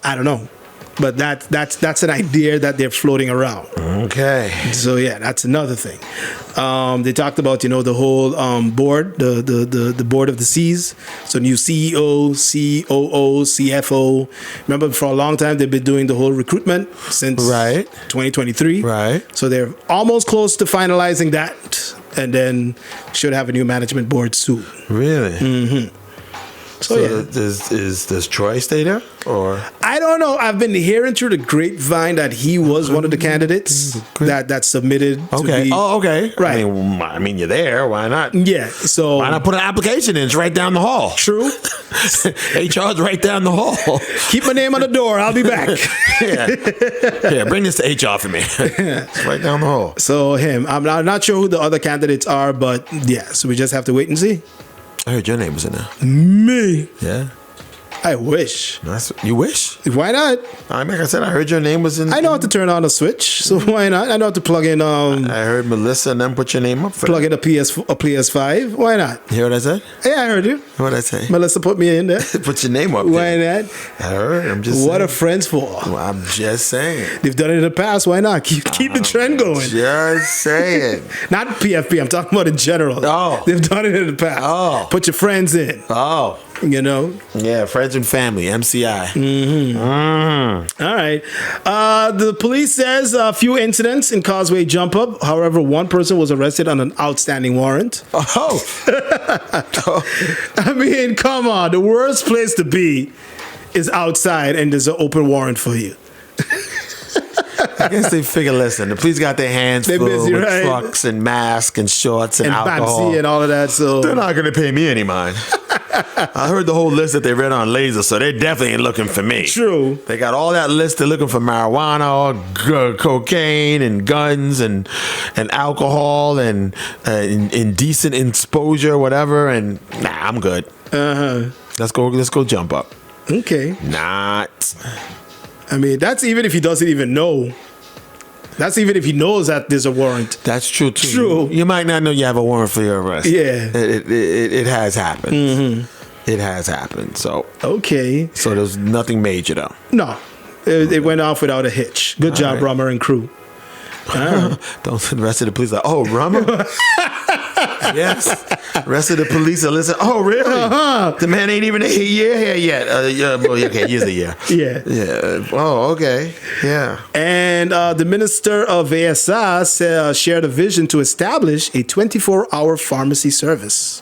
[SPEAKER 1] I don't know. But that's an idea that they're floating around.
[SPEAKER 2] Okay.
[SPEAKER 1] So yeah, that's another thing. They talked about the whole board, the board of the Seas. So new CEO, COO, CFO. Remember, for a long time they've been doing the whole recruitment since 2023.
[SPEAKER 2] Right.
[SPEAKER 1] So they're almost close to finalizing that, and then should have a new management board soon.
[SPEAKER 2] Really?
[SPEAKER 1] Mm-hmm.
[SPEAKER 2] So yeah. Does Troy stay there, or
[SPEAKER 1] I don't know. I've been hearing through the grapevine that he was one of the candidates that submitted.
[SPEAKER 2] Okay.
[SPEAKER 1] To be,
[SPEAKER 2] okay.
[SPEAKER 1] Right.
[SPEAKER 2] I mean, you're there. Why not?
[SPEAKER 1] Yeah. So
[SPEAKER 2] why not put an application in? It's right down the hall.
[SPEAKER 1] True.
[SPEAKER 2] HR's right down the hall.
[SPEAKER 1] Keep my name on the door. I'll be back.
[SPEAKER 2] Yeah. Bring this to HR for me. It's right down the hall.
[SPEAKER 1] So him. I'm not sure who the other candidates are, but yeah. So we just have to wait and see.
[SPEAKER 2] I heard your name was in there.
[SPEAKER 1] Me?
[SPEAKER 2] Yeah.
[SPEAKER 1] I wish.
[SPEAKER 2] You wish?
[SPEAKER 1] Why not?
[SPEAKER 2] Like I said, I heard your name was in.
[SPEAKER 1] I know how to turn on a switch, so why not? I know how to plug in.
[SPEAKER 2] I heard Melissa and then put your name up.
[SPEAKER 1] Plug in a PS5. Why not?
[SPEAKER 2] You hear what I said?
[SPEAKER 1] Yeah, I heard you.
[SPEAKER 2] What did I say?
[SPEAKER 1] Melissa put me in there.
[SPEAKER 2] Put your name up.
[SPEAKER 1] Why not?
[SPEAKER 2] I heard. I'm just.
[SPEAKER 1] What
[SPEAKER 2] saying.
[SPEAKER 1] are friends for?
[SPEAKER 2] Well, I'm just saying.
[SPEAKER 1] They've done it in the past. Why not? Keep the trend going.
[SPEAKER 2] Just saying.
[SPEAKER 1] Not PFP. I'm talking about in general.
[SPEAKER 2] Oh.
[SPEAKER 1] They've done it in the past.
[SPEAKER 2] Oh.
[SPEAKER 1] Put your friends in.
[SPEAKER 2] Oh. Yeah, friends and family, MCI.
[SPEAKER 1] Mm-hmm. All right. The police says a few incidents in Causeway jump up. However, one person was arrested on an outstanding warrant.
[SPEAKER 2] Oh.
[SPEAKER 1] I mean, come on. The worst place to be is outside and there's an open warrant for you.
[SPEAKER 2] I guess they figure, listen, the police got their hands full
[SPEAKER 1] busy,
[SPEAKER 2] with
[SPEAKER 1] right?
[SPEAKER 2] trucks and masks and shorts and alcohol.
[SPEAKER 1] Babsy and all of that. So
[SPEAKER 2] they're not going to pay me any mind. I heard the whole list that they read on Laser, so they definitely ain't looking for me.
[SPEAKER 1] True.
[SPEAKER 2] They got all that list. They're looking for marijuana, cocaine, and guns, and alcohol, and indecent exposure, whatever. And nah, I'm good. Let's go jump up.
[SPEAKER 1] Okay.
[SPEAKER 2] Not.
[SPEAKER 1] I mean, that's even if he doesn't even know. That's even if he knows that there's a warrant.
[SPEAKER 2] That's true too.
[SPEAKER 1] True.
[SPEAKER 2] You might not know you have a warrant for your arrest.
[SPEAKER 1] Yeah.
[SPEAKER 2] It has happened.
[SPEAKER 1] Mm-hmm.
[SPEAKER 2] It has happened. So
[SPEAKER 1] okay.
[SPEAKER 2] So there's nothing major though.
[SPEAKER 1] No, it went off without a hitch. Good job, right. Rummer and crew.
[SPEAKER 2] Don't the rest of the police like, oh, Rummer. Yes. Rest of the police are listening. Oh, really? The man ain't even a year here yet. Okay, he's a year.
[SPEAKER 1] Yeah.
[SPEAKER 2] Yeah. Oh, okay. Yeah.
[SPEAKER 1] And the minister of VSA shared a vision to establish a 24-hour pharmacy service.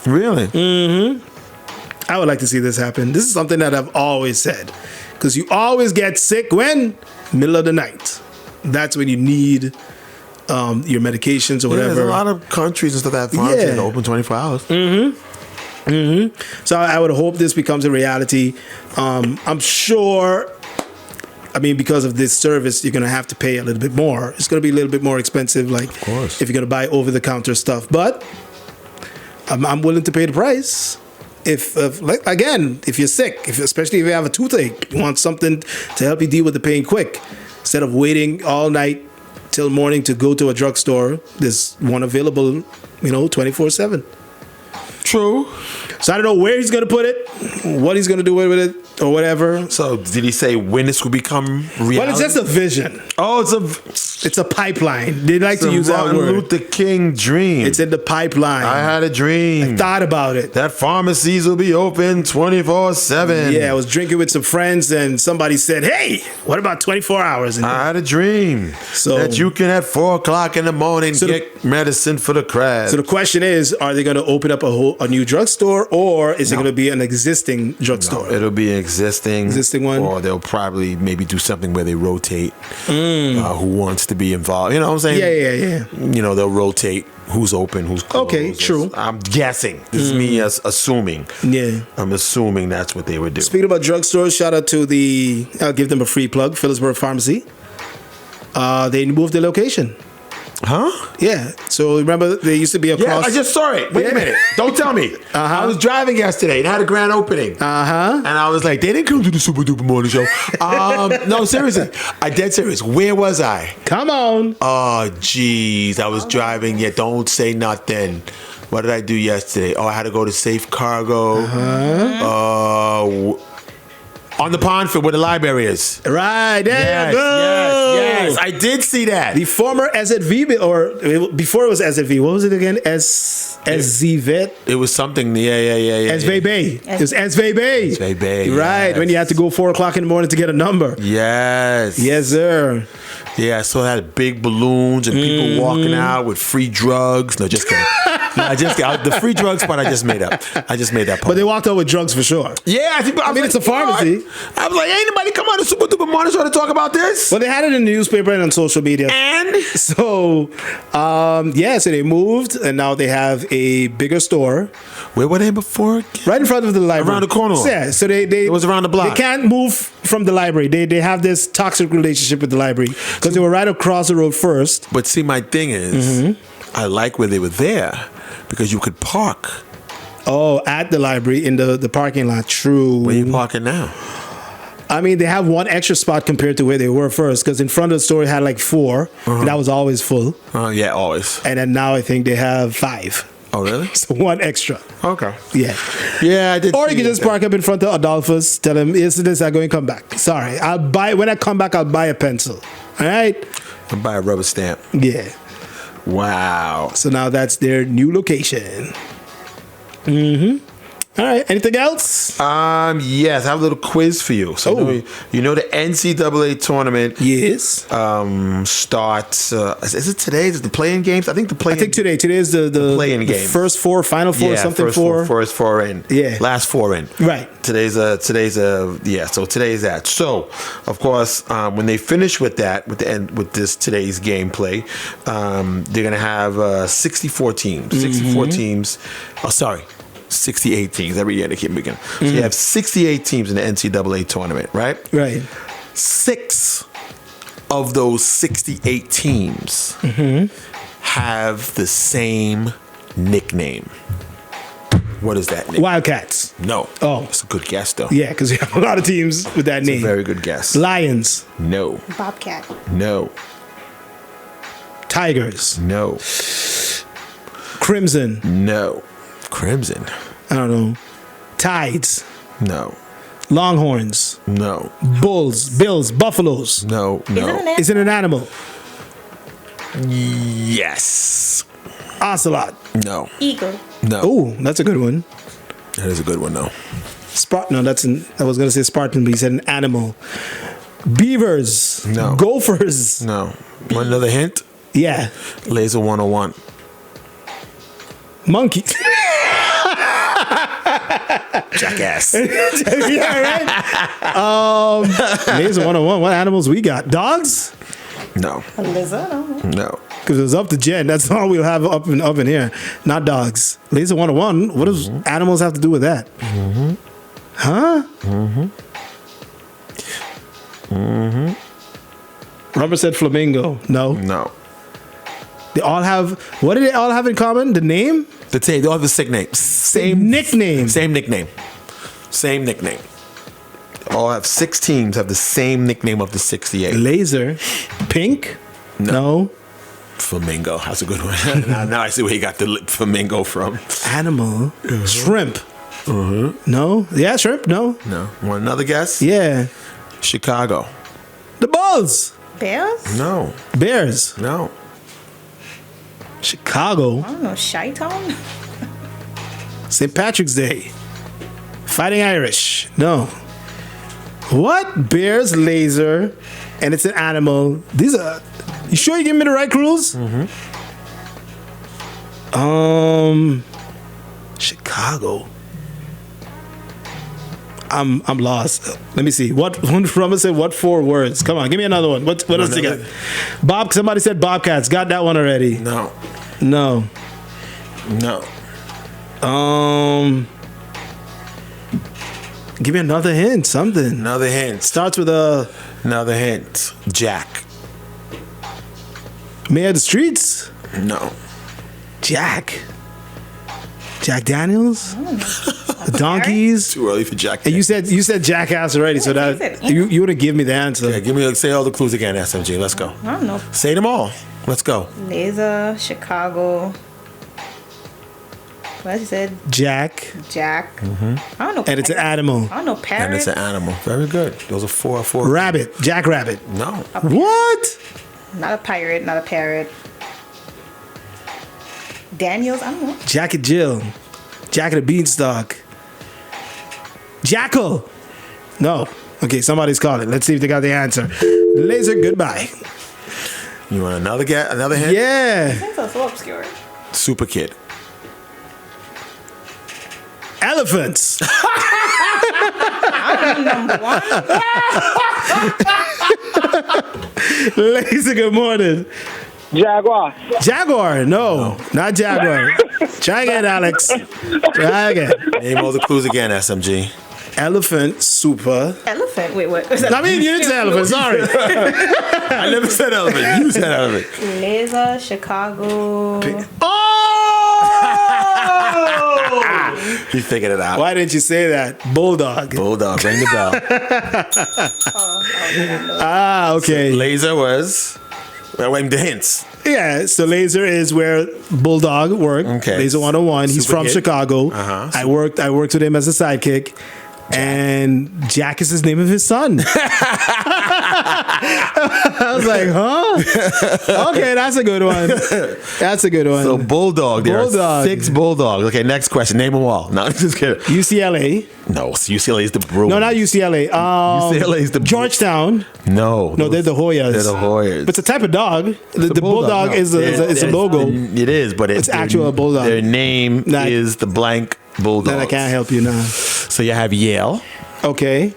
[SPEAKER 2] Really?
[SPEAKER 1] Mm-hmm. I would like to see this happen. This is something that I've always said. Because you always get sick when? Middle of the night. That's when you need your medications or whatever.
[SPEAKER 2] Yeah, there's a lot of countries and stuff that have pharmacies that open 24 hours.
[SPEAKER 1] Mm-hmm. Mm-hmm. So I would hope this becomes a reality. I'm sure, I mean, because of this service, you're going to have to pay a little bit more. It's going to be a little bit more expensive, like
[SPEAKER 2] of course,
[SPEAKER 1] if you're going to buy over-the-counter stuff. But I'm willing to pay the price. If you're sick, especially if you have a toothache, you want something to help you deal with the pain quick. Instead of waiting all night till morning to go to a drugstore, there's one available, 24/7.
[SPEAKER 2] True.
[SPEAKER 1] So I don't know where he's going to put it, what he's going to do with it, or whatever.
[SPEAKER 2] So did he say when this will become reality?
[SPEAKER 1] Well, it's just a vision.
[SPEAKER 2] Oh,
[SPEAKER 1] it's a pipeline. They like to use that word.
[SPEAKER 2] Martin Luther King dream.
[SPEAKER 1] It's in the pipeline.
[SPEAKER 2] I had a dream.
[SPEAKER 1] I thought about it.
[SPEAKER 2] That pharmacies will be open 24/7.
[SPEAKER 1] Yeah, I was drinking with some friends and somebody said, "Hey, what about 24 hours?"
[SPEAKER 2] I had a dream that you can at 4:00 in the morning get medicine for the crowd.
[SPEAKER 1] So the question is, are they going to open up a new drugstore, or is it going to be an existing drugstore?
[SPEAKER 2] No, it'll be an existing
[SPEAKER 1] one,
[SPEAKER 2] or they'll probably maybe do something where they rotate who wants to be involved. You know what I'm saying?
[SPEAKER 1] Yeah.
[SPEAKER 2] They'll rotate who's open, who's closed.
[SPEAKER 1] Okay, true.
[SPEAKER 2] I'm guessing. This is me assuming.
[SPEAKER 1] Yeah.
[SPEAKER 2] I'm assuming that's what they would do.
[SPEAKER 1] Speaking about drugstores, shout out to I'll give them a free plug, Phillipsburg Pharmacy. They moved their location.
[SPEAKER 2] Huh?
[SPEAKER 1] Yeah. So remember, there used to be across.
[SPEAKER 2] Yeah, I just saw it. Wait a minute. Don't tell me. I was driving yesterday and had a grand opening. And I was like, they didn't come to the Super Duper Morning Show. No, seriously. I'm dead serious. Where was I?
[SPEAKER 1] Come on.
[SPEAKER 2] Oh, jeez. I was driving. Yeah, don't say nothing. What did I do yesterday? Oh, I had to go to Safe Cargo. On the pond for where the library is.
[SPEAKER 1] Right, there you go.
[SPEAKER 2] Yes, I did see that.
[SPEAKER 1] The former SZV, or before it was SZV, what was it again? SZV?
[SPEAKER 2] It was something, yeah.
[SPEAKER 1] SVB. It was SVB.
[SPEAKER 2] SVB,
[SPEAKER 1] Right,
[SPEAKER 2] yes.
[SPEAKER 1] when you had to go 4 o'clock in the morning to get a number.
[SPEAKER 2] Yes.
[SPEAKER 1] Yes, sir.
[SPEAKER 2] Yeah, I saw that big balloons and people walking out with free drugs. No, just kidding. The free drugs part I just made up. I just made that part.
[SPEAKER 1] But they walked out with drugs for sure.
[SPEAKER 2] Yeah, I mean,
[SPEAKER 1] it's a pharmacy.
[SPEAKER 2] What? I was like, ain't nobody come on the Super Duper Morning Show to talk about this?
[SPEAKER 1] Well, they had it in the newspaper and on social media.
[SPEAKER 2] And?
[SPEAKER 1] So, so they moved, and now they have a bigger store.
[SPEAKER 2] Where were they before?
[SPEAKER 1] Right in front of the library.
[SPEAKER 2] Around the corner.
[SPEAKER 1] Yeah, so they
[SPEAKER 2] It was around the block.
[SPEAKER 1] They can't move from the library. They have this toxic relationship with the library because they were right across the road first.
[SPEAKER 2] But see, my thing is, I like where they were there because you could park.
[SPEAKER 1] Oh, at the library in the parking lot. True.
[SPEAKER 2] Where you parking now?
[SPEAKER 1] I mean, they have one extra spot compared to where they were first because in front of the store it had like 4. And that was always full.
[SPEAKER 2] Oh, yeah, always.
[SPEAKER 1] And then now I think they have 5.
[SPEAKER 2] Oh, really?
[SPEAKER 1] So 1 extra.
[SPEAKER 2] Okay.
[SPEAKER 1] Yeah.
[SPEAKER 2] Yeah, I did.
[SPEAKER 1] Or you can just park up in front of Adolphus, tell him, is this, I'm going to come back. Sorry, when I come back, I'll buy a pencil. All right?
[SPEAKER 2] And buy a rubber stamp.
[SPEAKER 1] Yeah.
[SPEAKER 2] Wow.
[SPEAKER 1] So now that's their new location. All right. Anything else?
[SPEAKER 2] Yes, I have a little quiz for you. So you know the NCAA tournament.
[SPEAKER 1] Yes.
[SPEAKER 2] Starts. Is it today? Is it the playing games? I think the playing.
[SPEAKER 1] I think today. Today is the
[SPEAKER 2] playing game.
[SPEAKER 1] First 4, final 4,
[SPEAKER 2] Yeah,
[SPEAKER 1] something
[SPEAKER 2] first
[SPEAKER 1] 4.
[SPEAKER 2] First 4 in.
[SPEAKER 1] Yeah.
[SPEAKER 2] Last 4 in.
[SPEAKER 1] Right.
[SPEAKER 2] Today's So today is that. So of course, when they finish with that, with this today's gameplay, they're gonna have 64 teams. 64 teams. Oh, sorry. 68 teams. Every year they keep making. So you have 68 teams in the NCAA tournament, right?
[SPEAKER 1] Right.
[SPEAKER 2] 6 of those 68 teams have the same nickname. What is that nickname?
[SPEAKER 1] Wildcats.
[SPEAKER 2] No.
[SPEAKER 1] Oh.
[SPEAKER 2] That's a good guess, though.
[SPEAKER 1] Yeah, because you have a lot of teams with that
[SPEAKER 2] It's
[SPEAKER 1] name.
[SPEAKER 2] a very good guess.
[SPEAKER 1] Lions.
[SPEAKER 2] No.
[SPEAKER 3] Bobcat.
[SPEAKER 2] No.
[SPEAKER 1] Tigers.
[SPEAKER 2] No.
[SPEAKER 1] Crimson.
[SPEAKER 2] No. Crimson.
[SPEAKER 1] I don't know. Tides.
[SPEAKER 2] No.
[SPEAKER 1] Longhorns.
[SPEAKER 2] No.
[SPEAKER 1] Bulls. Bills. Buffaloes.
[SPEAKER 2] No. No.
[SPEAKER 1] Is it an animal?
[SPEAKER 2] Yes.
[SPEAKER 1] Ocelot.
[SPEAKER 2] No.
[SPEAKER 3] Eagle.
[SPEAKER 2] No.
[SPEAKER 1] Oh, that's a good one.
[SPEAKER 2] That is a good one, though.
[SPEAKER 1] No, I was going to say Spartan, but he said an animal. Beavers.
[SPEAKER 2] No.
[SPEAKER 1] Gophers.
[SPEAKER 2] No. Want another hint?
[SPEAKER 1] Yeah.
[SPEAKER 2] Laser 101.
[SPEAKER 1] Monkeys.
[SPEAKER 2] Jackass.
[SPEAKER 1] Yeah, right? Laser 101. What animals we got? Dogs?
[SPEAKER 2] No.
[SPEAKER 3] A lizard.
[SPEAKER 2] No.
[SPEAKER 1] Because it was up to Jen. That's all we'll have up in here. Not dogs. Laser 101. What does animals have to do with that? Huh? Robert said flamingo. No.
[SPEAKER 2] No.
[SPEAKER 1] They all have. What do they all have in common? The name?
[SPEAKER 2] They all have the sick name. Same
[SPEAKER 1] nickname.
[SPEAKER 2] Same nickname. Same nickname. All have 6 teams have the same nickname of the 68.
[SPEAKER 1] Laser. Pink? No.
[SPEAKER 2] Flamingo. That's a good one. now I see where he got the flamingo from.
[SPEAKER 1] Animal. Shrimp. No. Yeah, shrimp. No.
[SPEAKER 2] No. Want another guess?
[SPEAKER 1] Yeah.
[SPEAKER 2] Chicago.
[SPEAKER 1] The Bulls.
[SPEAKER 3] Bears?
[SPEAKER 2] No.
[SPEAKER 1] Bears.
[SPEAKER 2] No.
[SPEAKER 1] Chicago.
[SPEAKER 3] I don't know. Chi-Town?
[SPEAKER 1] St. Patrick's Day. Fighting Irish. No. What? Bears, laser, and it's an animal. These are. You sure you give me the right clues? Chicago. I'm lost. Let me see. What Rama said? What 4 words? Come on, give me another one. What else you got? Bob. Somebody said Bobcats. Got that one already.
[SPEAKER 2] No.
[SPEAKER 1] No.
[SPEAKER 2] No.
[SPEAKER 1] Give me another hint. Something.
[SPEAKER 2] Another hint.
[SPEAKER 1] Starts with a.
[SPEAKER 2] Another hint. Jack.
[SPEAKER 1] Mayor of the Streets.
[SPEAKER 2] No.
[SPEAKER 1] Jack Daniels. The Donkeys.
[SPEAKER 2] Too early for Jack.
[SPEAKER 1] And you said Jackass already, so that you wouldn't give me the answer.
[SPEAKER 2] Yeah, say all the clues again, SMG. Let's go.
[SPEAKER 3] I don't know.
[SPEAKER 2] Say them all. Let's go.
[SPEAKER 3] Laser, Chicago. What you said?
[SPEAKER 1] Jack.
[SPEAKER 3] Jack. I don't know.
[SPEAKER 1] And it's an animal.
[SPEAKER 3] I don't know. Parrot.
[SPEAKER 2] And it's an animal. Very good. Those are four.
[SPEAKER 1] Rabbit. Jack Rabbit.
[SPEAKER 2] No.
[SPEAKER 1] What?
[SPEAKER 3] Not a pirate. Not a parrot. Daniels. I don't know.
[SPEAKER 1] Jack and Jill. Jack and the Beanstalk. Jackal. No. Okay, somebody's calling. Let's see if they got the answer. Laser, goodbye.
[SPEAKER 2] You want another hint?
[SPEAKER 1] Yeah.
[SPEAKER 3] That's so obscure.
[SPEAKER 2] Super Kid.
[SPEAKER 1] Elephants.
[SPEAKER 3] Number one.
[SPEAKER 1] Laser, good morning.
[SPEAKER 4] Jaguar.
[SPEAKER 1] Jaguar. No, not Jaguar. Try again, Alex. Try again.
[SPEAKER 2] Name all the clues again, SMG.
[SPEAKER 1] Elephant, super.
[SPEAKER 3] Elephant. Wait, what?
[SPEAKER 1] I mean, you didn't say elephant. Sorry.
[SPEAKER 2] I never said elephant. You said elephant.
[SPEAKER 3] Laser, Chicago.
[SPEAKER 1] Oh!
[SPEAKER 2] He figured it out.
[SPEAKER 1] Why didn't you say that? Bulldog.
[SPEAKER 2] Bulldog, ring the bell.
[SPEAKER 1] Ah, okay.
[SPEAKER 2] Laser was. Well, wait, the hints.
[SPEAKER 1] Yeah, so Laser is where Bulldog worked.
[SPEAKER 2] Okay.
[SPEAKER 1] Laser 101. He's
[SPEAKER 2] Super
[SPEAKER 1] from
[SPEAKER 2] kid.
[SPEAKER 1] Chicago.
[SPEAKER 2] Uh-huh.
[SPEAKER 1] I worked with him as a sidekick. And Jack is the name of his son. I was like, huh? Okay, that's a good one. That's a good one.
[SPEAKER 2] So Bulldog. There
[SPEAKER 1] Bulldog.
[SPEAKER 2] are 6 Bulldogs. Okay, next question. Name them all. No, I'm just kidding.
[SPEAKER 1] UCLA.
[SPEAKER 2] No, UCLA is the Bruins.
[SPEAKER 1] No, not UCLA.
[SPEAKER 2] UCLA is the
[SPEAKER 1] Georgetown.
[SPEAKER 2] No,
[SPEAKER 1] No, they're the Hoyas.
[SPEAKER 2] They're the Hoyas.
[SPEAKER 1] But it's a type of dog. The bulldog
[SPEAKER 2] no.
[SPEAKER 1] is a logo.
[SPEAKER 2] It is, but
[SPEAKER 1] It's actual bulldog.
[SPEAKER 2] Their name
[SPEAKER 1] Nah.
[SPEAKER 2] is the blank Bulldog.
[SPEAKER 1] Then I can't help you now.
[SPEAKER 2] So you have Yale.
[SPEAKER 1] Okay.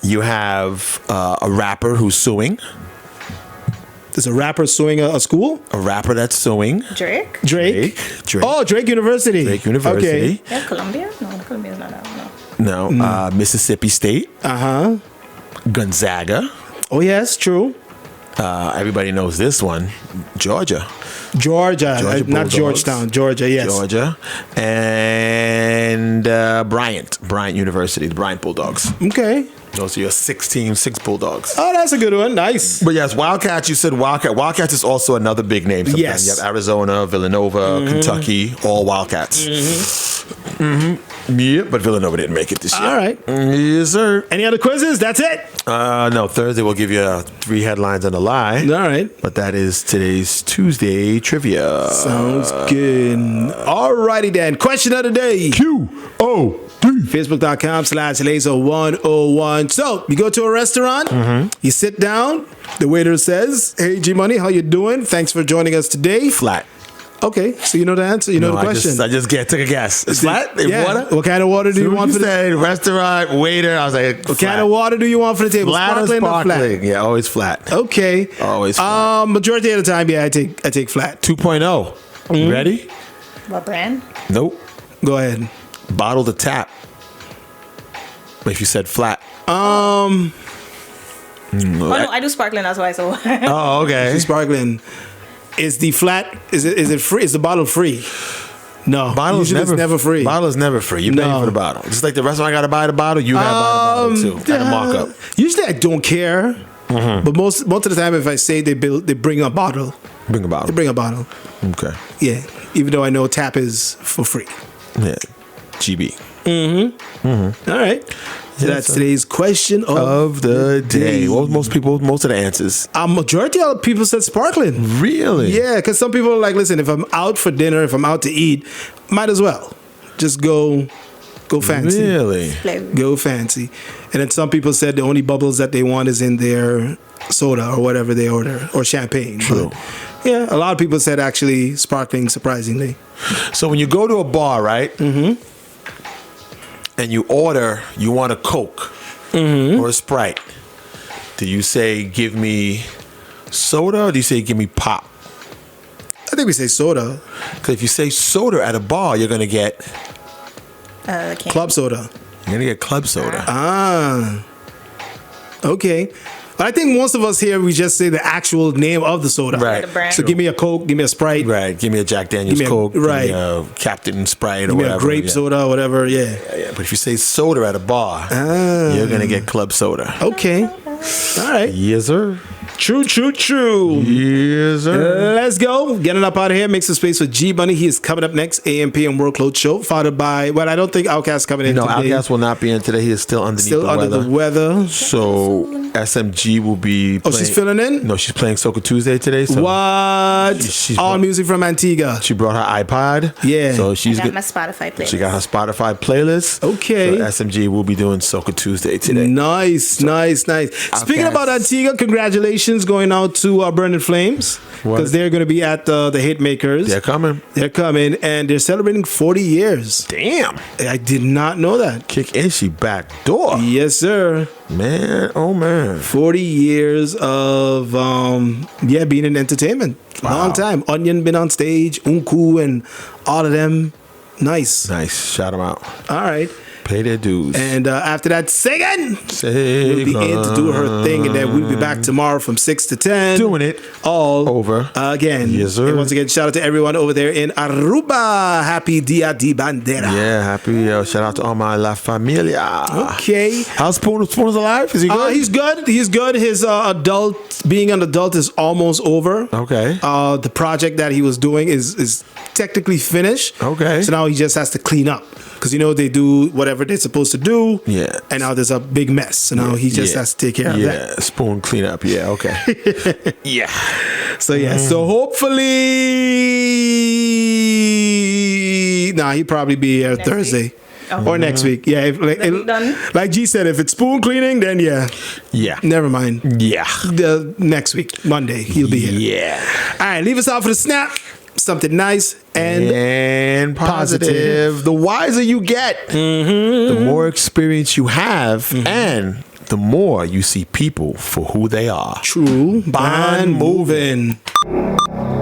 [SPEAKER 2] You have a rapper who's suing.
[SPEAKER 1] There's a rapper suing a school?
[SPEAKER 2] A rapper that's suing.
[SPEAKER 3] Drake.
[SPEAKER 1] Drake.
[SPEAKER 2] Drake.
[SPEAKER 1] Oh, Drake University.
[SPEAKER 2] Drake University.
[SPEAKER 1] Okay.
[SPEAKER 3] Yeah, Columbia. No, Columbia's not that. No.
[SPEAKER 2] No. Mississippi State.
[SPEAKER 1] Uh-huh.
[SPEAKER 2] Gonzaga.
[SPEAKER 1] Oh, yes, true.
[SPEAKER 2] Everybody knows this one. Georgia.
[SPEAKER 1] Georgia not
[SPEAKER 2] Bulldogs.
[SPEAKER 1] Georgetown. Georgia, yes.
[SPEAKER 2] Georgia. And Bryant University, the Bryant Bulldogs.
[SPEAKER 1] Okay.
[SPEAKER 2] Those are your 6 teams, 6 Bulldogs.
[SPEAKER 1] Oh, that's a good one. Nice.
[SPEAKER 2] But yes, Wildcats, you said Wildcat. Wildcats is also another big name. Sometimes.
[SPEAKER 1] Yes.
[SPEAKER 2] You have Arizona, Villanova, Kentucky, all Wildcats. Yeah, but Villanova didn't make it this year.
[SPEAKER 1] All right.
[SPEAKER 2] Yes, sir.
[SPEAKER 1] Any other quizzes? That's it.
[SPEAKER 2] No, Thursday we'll give you 3 headlines and a lie.
[SPEAKER 1] All right.
[SPEAKER 2] But that is today's Tuesday trivia.
[SPEAKER 1] Sounds good. All righty then. Question of the day.
[SPEAKER 2] QOD.
[SPEAKER 1] Facebook.com/laser101. So you go to a restaurant, you sit down, the waiter says, "Hey, G Money, how you doing? Thanks for joining us today."
[SPEAKER 2] Flat.
[SPEAKER 1] Okay, so you know the answer, you know
[SPEAKER 2] No,
[SPEAKER 1] the question.
[SPEAKER 2] I just took a guess. It's flat?
[SPEAKER 1] Yeah.
[SPEAKER 2] Water?
[SPEAKER 1] What kind of water do you
[SPEAKER 2] When
[SPEAKER 1] want
[SPEAKER 2] you
[SPEAKER 1] for the
[SPEAKER 2] said restaurant, waiter, I was like,
[SPEAKER 1] What kind of water do you want for the table?
[SPEAKER 2] flat or
[SPEAKER 1] Sparkling or
[SPEAKER 2] sparkling? Yeah, always flat.
[SPEAKER 1] flat? Okay.
[SPEAKER 2] Always flat.
[SPEAKER 1] Majority of the time, yeah, I take flat.
[SPEAKER 2] 2.0. You ready?
[SPEAKER 3] What brand?
[SPEAKER 2] Nope.
[SPEAKER 1] Go ahead.
[SPEAKER 2] Bottle to tap. If you said flat.
[SPEAKER 3] Oh no, I do sparkling. That's why. So
[SPEAKER 2] Oh, okay.
[SPEAKER 1] Sparkling. Is the flat? Is it free? Is the bottle free? No,
[SPEAKER 2] Bottle is
[SPEAKER 1] usually it's never free.
[SPEAKER 2] Bottle is never free. You pay
[SPEAKER 1] No.
[SPEAKER 2] for the bottle. Just like the restaurant got to buy the bottle, you got to buy the bottle too. At a markup.
[SPEAKER 1] Usually I don't care, but most of the time if I say they bring a bottle,
[SPEAKER 2] Bring a bottle.
[SPEAKER 1] they bring a bottle.
[SPEAKER 2] Okay.
[SPEAKER 1] Yeah, even though I know tap is for free.
[SPEAKER 2] Yeah. GB.
[SPEAKER 1] All right. So
[SPEAKER 2] Yes,
[SPEAKER 1] that's
[SPEAKER 2] sir.
[SPEAKER 1] today's question
[SPEAKER 2] Of the day. What was most of the answers?
[SPEAKER 1] A majority of people said sparkling.
[SPEAKER 2] Really?
[SPEAKER 1] Yeah, because some people are like, listen, if I'm out for dinner, if I'm out to eat, might as well just go fancy.
[SPEAKER 2] Really?
[SPEAKER 1] Go fancy. And then some people said the only bubbles that they want is in their soda or whatever they order, or champagne.
[SPEAKER 2] True.
[SPEAKER 1] But yeah, a lot of people said actually sparkling, surprisingly.
[SPEAKER 2] So when you go to a bar, right? And you want a Coke or a Sprite, do you say, give me soda, or do you say, give me pop?
[SPEAKER 1] I think we say soda,
[SPEAKER 2] Because if you say soda at a bar, you're going to get
[SPEAKER 1] club soda.
[SPEAKER 2] club soda.
[SPEAKER 1] Ah, okay. But I think most of us here, we just say the actual name of the soda.
[SPEAKER 2] Right.
[SPEAKER 3] The brand.
[SPEAKER 1] So give me a Coke, give me a Sprite,
[SPEAKER 2] Right. Give me a Jack Daniels
[SPEAKER 1] Give me a-
[SPEAKER 2] Coke.
[SPEAKER 1] right.
[SPEAKER 2] Give me a Captain Sprite or
[SPEAKER 1] give me
[SPEAKER 2] whatever.
[SPEAKER 1] a grape
[SPEAKER 2] yeah.
[SPEAKER 1] soda, whatever. Yeah.
[SPEAKER 2] Yeah. But if you say soda at a bar, you're going to get club soda.
[SPEAKER 1] Okay. All right.
[SPEAKER 2] Yes, sir.
[SPEAKER 1] True.
[SPEAKER 2] Yes, sir.
[SPEAKER 1] Let's go. Getting up out of here. Make some space for G Money. He is coming up next. AMP and World Clothes Show. Followed by, well, I don't think Outkast coming in
[SPEAKER 2] No,
[SPEAKER 1] today.
[SPEAKER 2] Outkast will not be in today. He is still underneath
[SPEAKER 1] Still
[SPEAKER 2] the
[SPEAKER 1] under
[SPEAKER 2] weather.
[SPEAKER 1] the weather.
[SPEAKER 2] So SMG will be playing.
[SPEAKER 1] Oh, she's filling in?
[SPEAKER 2] No, she's playing Soca Tuesday today. So
[SPEAKER 1] What?
[SPEAKER 2] she's
[SPEAKER 1] All
[SPEAKER 2] brought-
[SPEAKER 1] music from Antigua.
[SPEAKER 2] She brought her iPod.
[SPEAKER 1] Yeah.
[SPEAKER 2] So
[SPEAKER 3] I
[SPEAKER 2] she's
[SPEAKER 3] got
[SPEAKER 2] good.
[SPEAKER 3] my Spotify playlist.
[SPEAKER 2] She got her Spotify playlist.
[SPEAKER 1] Okay.
[SPEAKER 2] So SMG will be doing Soca Tuesday today.
[SPEAKER 1] Nice. Speaking about Antigua, congratulations going out to Burning Flames
[SPEAKER 2] What?
[SPEAKER 1] because they're going to be at the Hitmakers.
[SPEAKER 2] They're coming.
[SPEAKER 1] They're coming and they're celebrating 40 years.
[SPEAKER 2] Damn.
[SPEAKER 1] I did not know that.
[SPEAKER 2] Kick in, she back door.
[SPEAKER 1] Yes, sir.
[SPEAKER 2] Man, oh man.
[SPEAKER 1] 40 years of being in entertainment.
[SPEAKER 2] Wow.
[SPEAKER 1] Long time. Onion been on stage, Unku and all of them. Nice.
[SPEAKER 2] Nice. Shout them out.
[SPEAKER 1] All right.
[SPEAKER 2] Pay their dues.
[SPEAKER 1] And after that, Sagan
[SPEAKER 2] Say
[SPEAKER 1] will be in to do her thing, and then we'll be back tomorrow from 6 to 10.
[SPEAKER 2] Doing it
[SPEAKER 1] all
[SPEAKER 2] over
[SPEAKER 1] again.
[SPEAKER 2] Yes, sir.
[SPEAKER 1] And once again, shout out to everyone over there in Aruba. Happy Dia de Bandera.
[SPEAKER 2] Yeah, happy. Shout out to all my La Familia.
[SPEAKER 1] Okay.
[SPEAKER 2] How's Spoon? Spoon's alive? Is he good?
[SPEAKER 1] He's good. He's good. His being an adult is almost over.
[SPEAKER 2] Okay.
[SPEAKER 1] The project that he was doing is technically finished.
[SPEAKER 2] Okay.
[SPEAKER 1] So now he just has to clean up. Because, they do whatever they're supposed to do.
[SPEAKER 2] Yeah.
[SPEAKER 1] And now there's a big mess. So now he just has to take care of that.
[SPEAKER 2] Yeah, Spoon clean up. Yeah, okay. Yeah.
[SPEAKER 1] So, so hopefully... he'll probably be here
[SPEAKER 3] Next
[SPEAKER 1] Thursday.
[SPEAKER 3] week? Oh.
[SPEAKER 1] Or next week. Yeah.
[SPEAKER 3] Done?
[SPEAKER 1] Like G said, if it's spoon cleaning, then
[SPEAKER 2] Yeah.
[SPEAKER 1] never mind.
[SPEAKER 2] Yeah.
[SPEAKER 1] The next week, Monday, he'll be here.
[SPEAKER 2] Yeah.
[SPEAKER 1] All right, leave us out for the snap. Something nice
[SPEAKER 2] And positive. The wiser you get, the more experience you have, and the more you see people for who they are.
[SPEAKER 1] True.
[SPEAKER 2] Bond
[SPEAKER 1] Bond moving.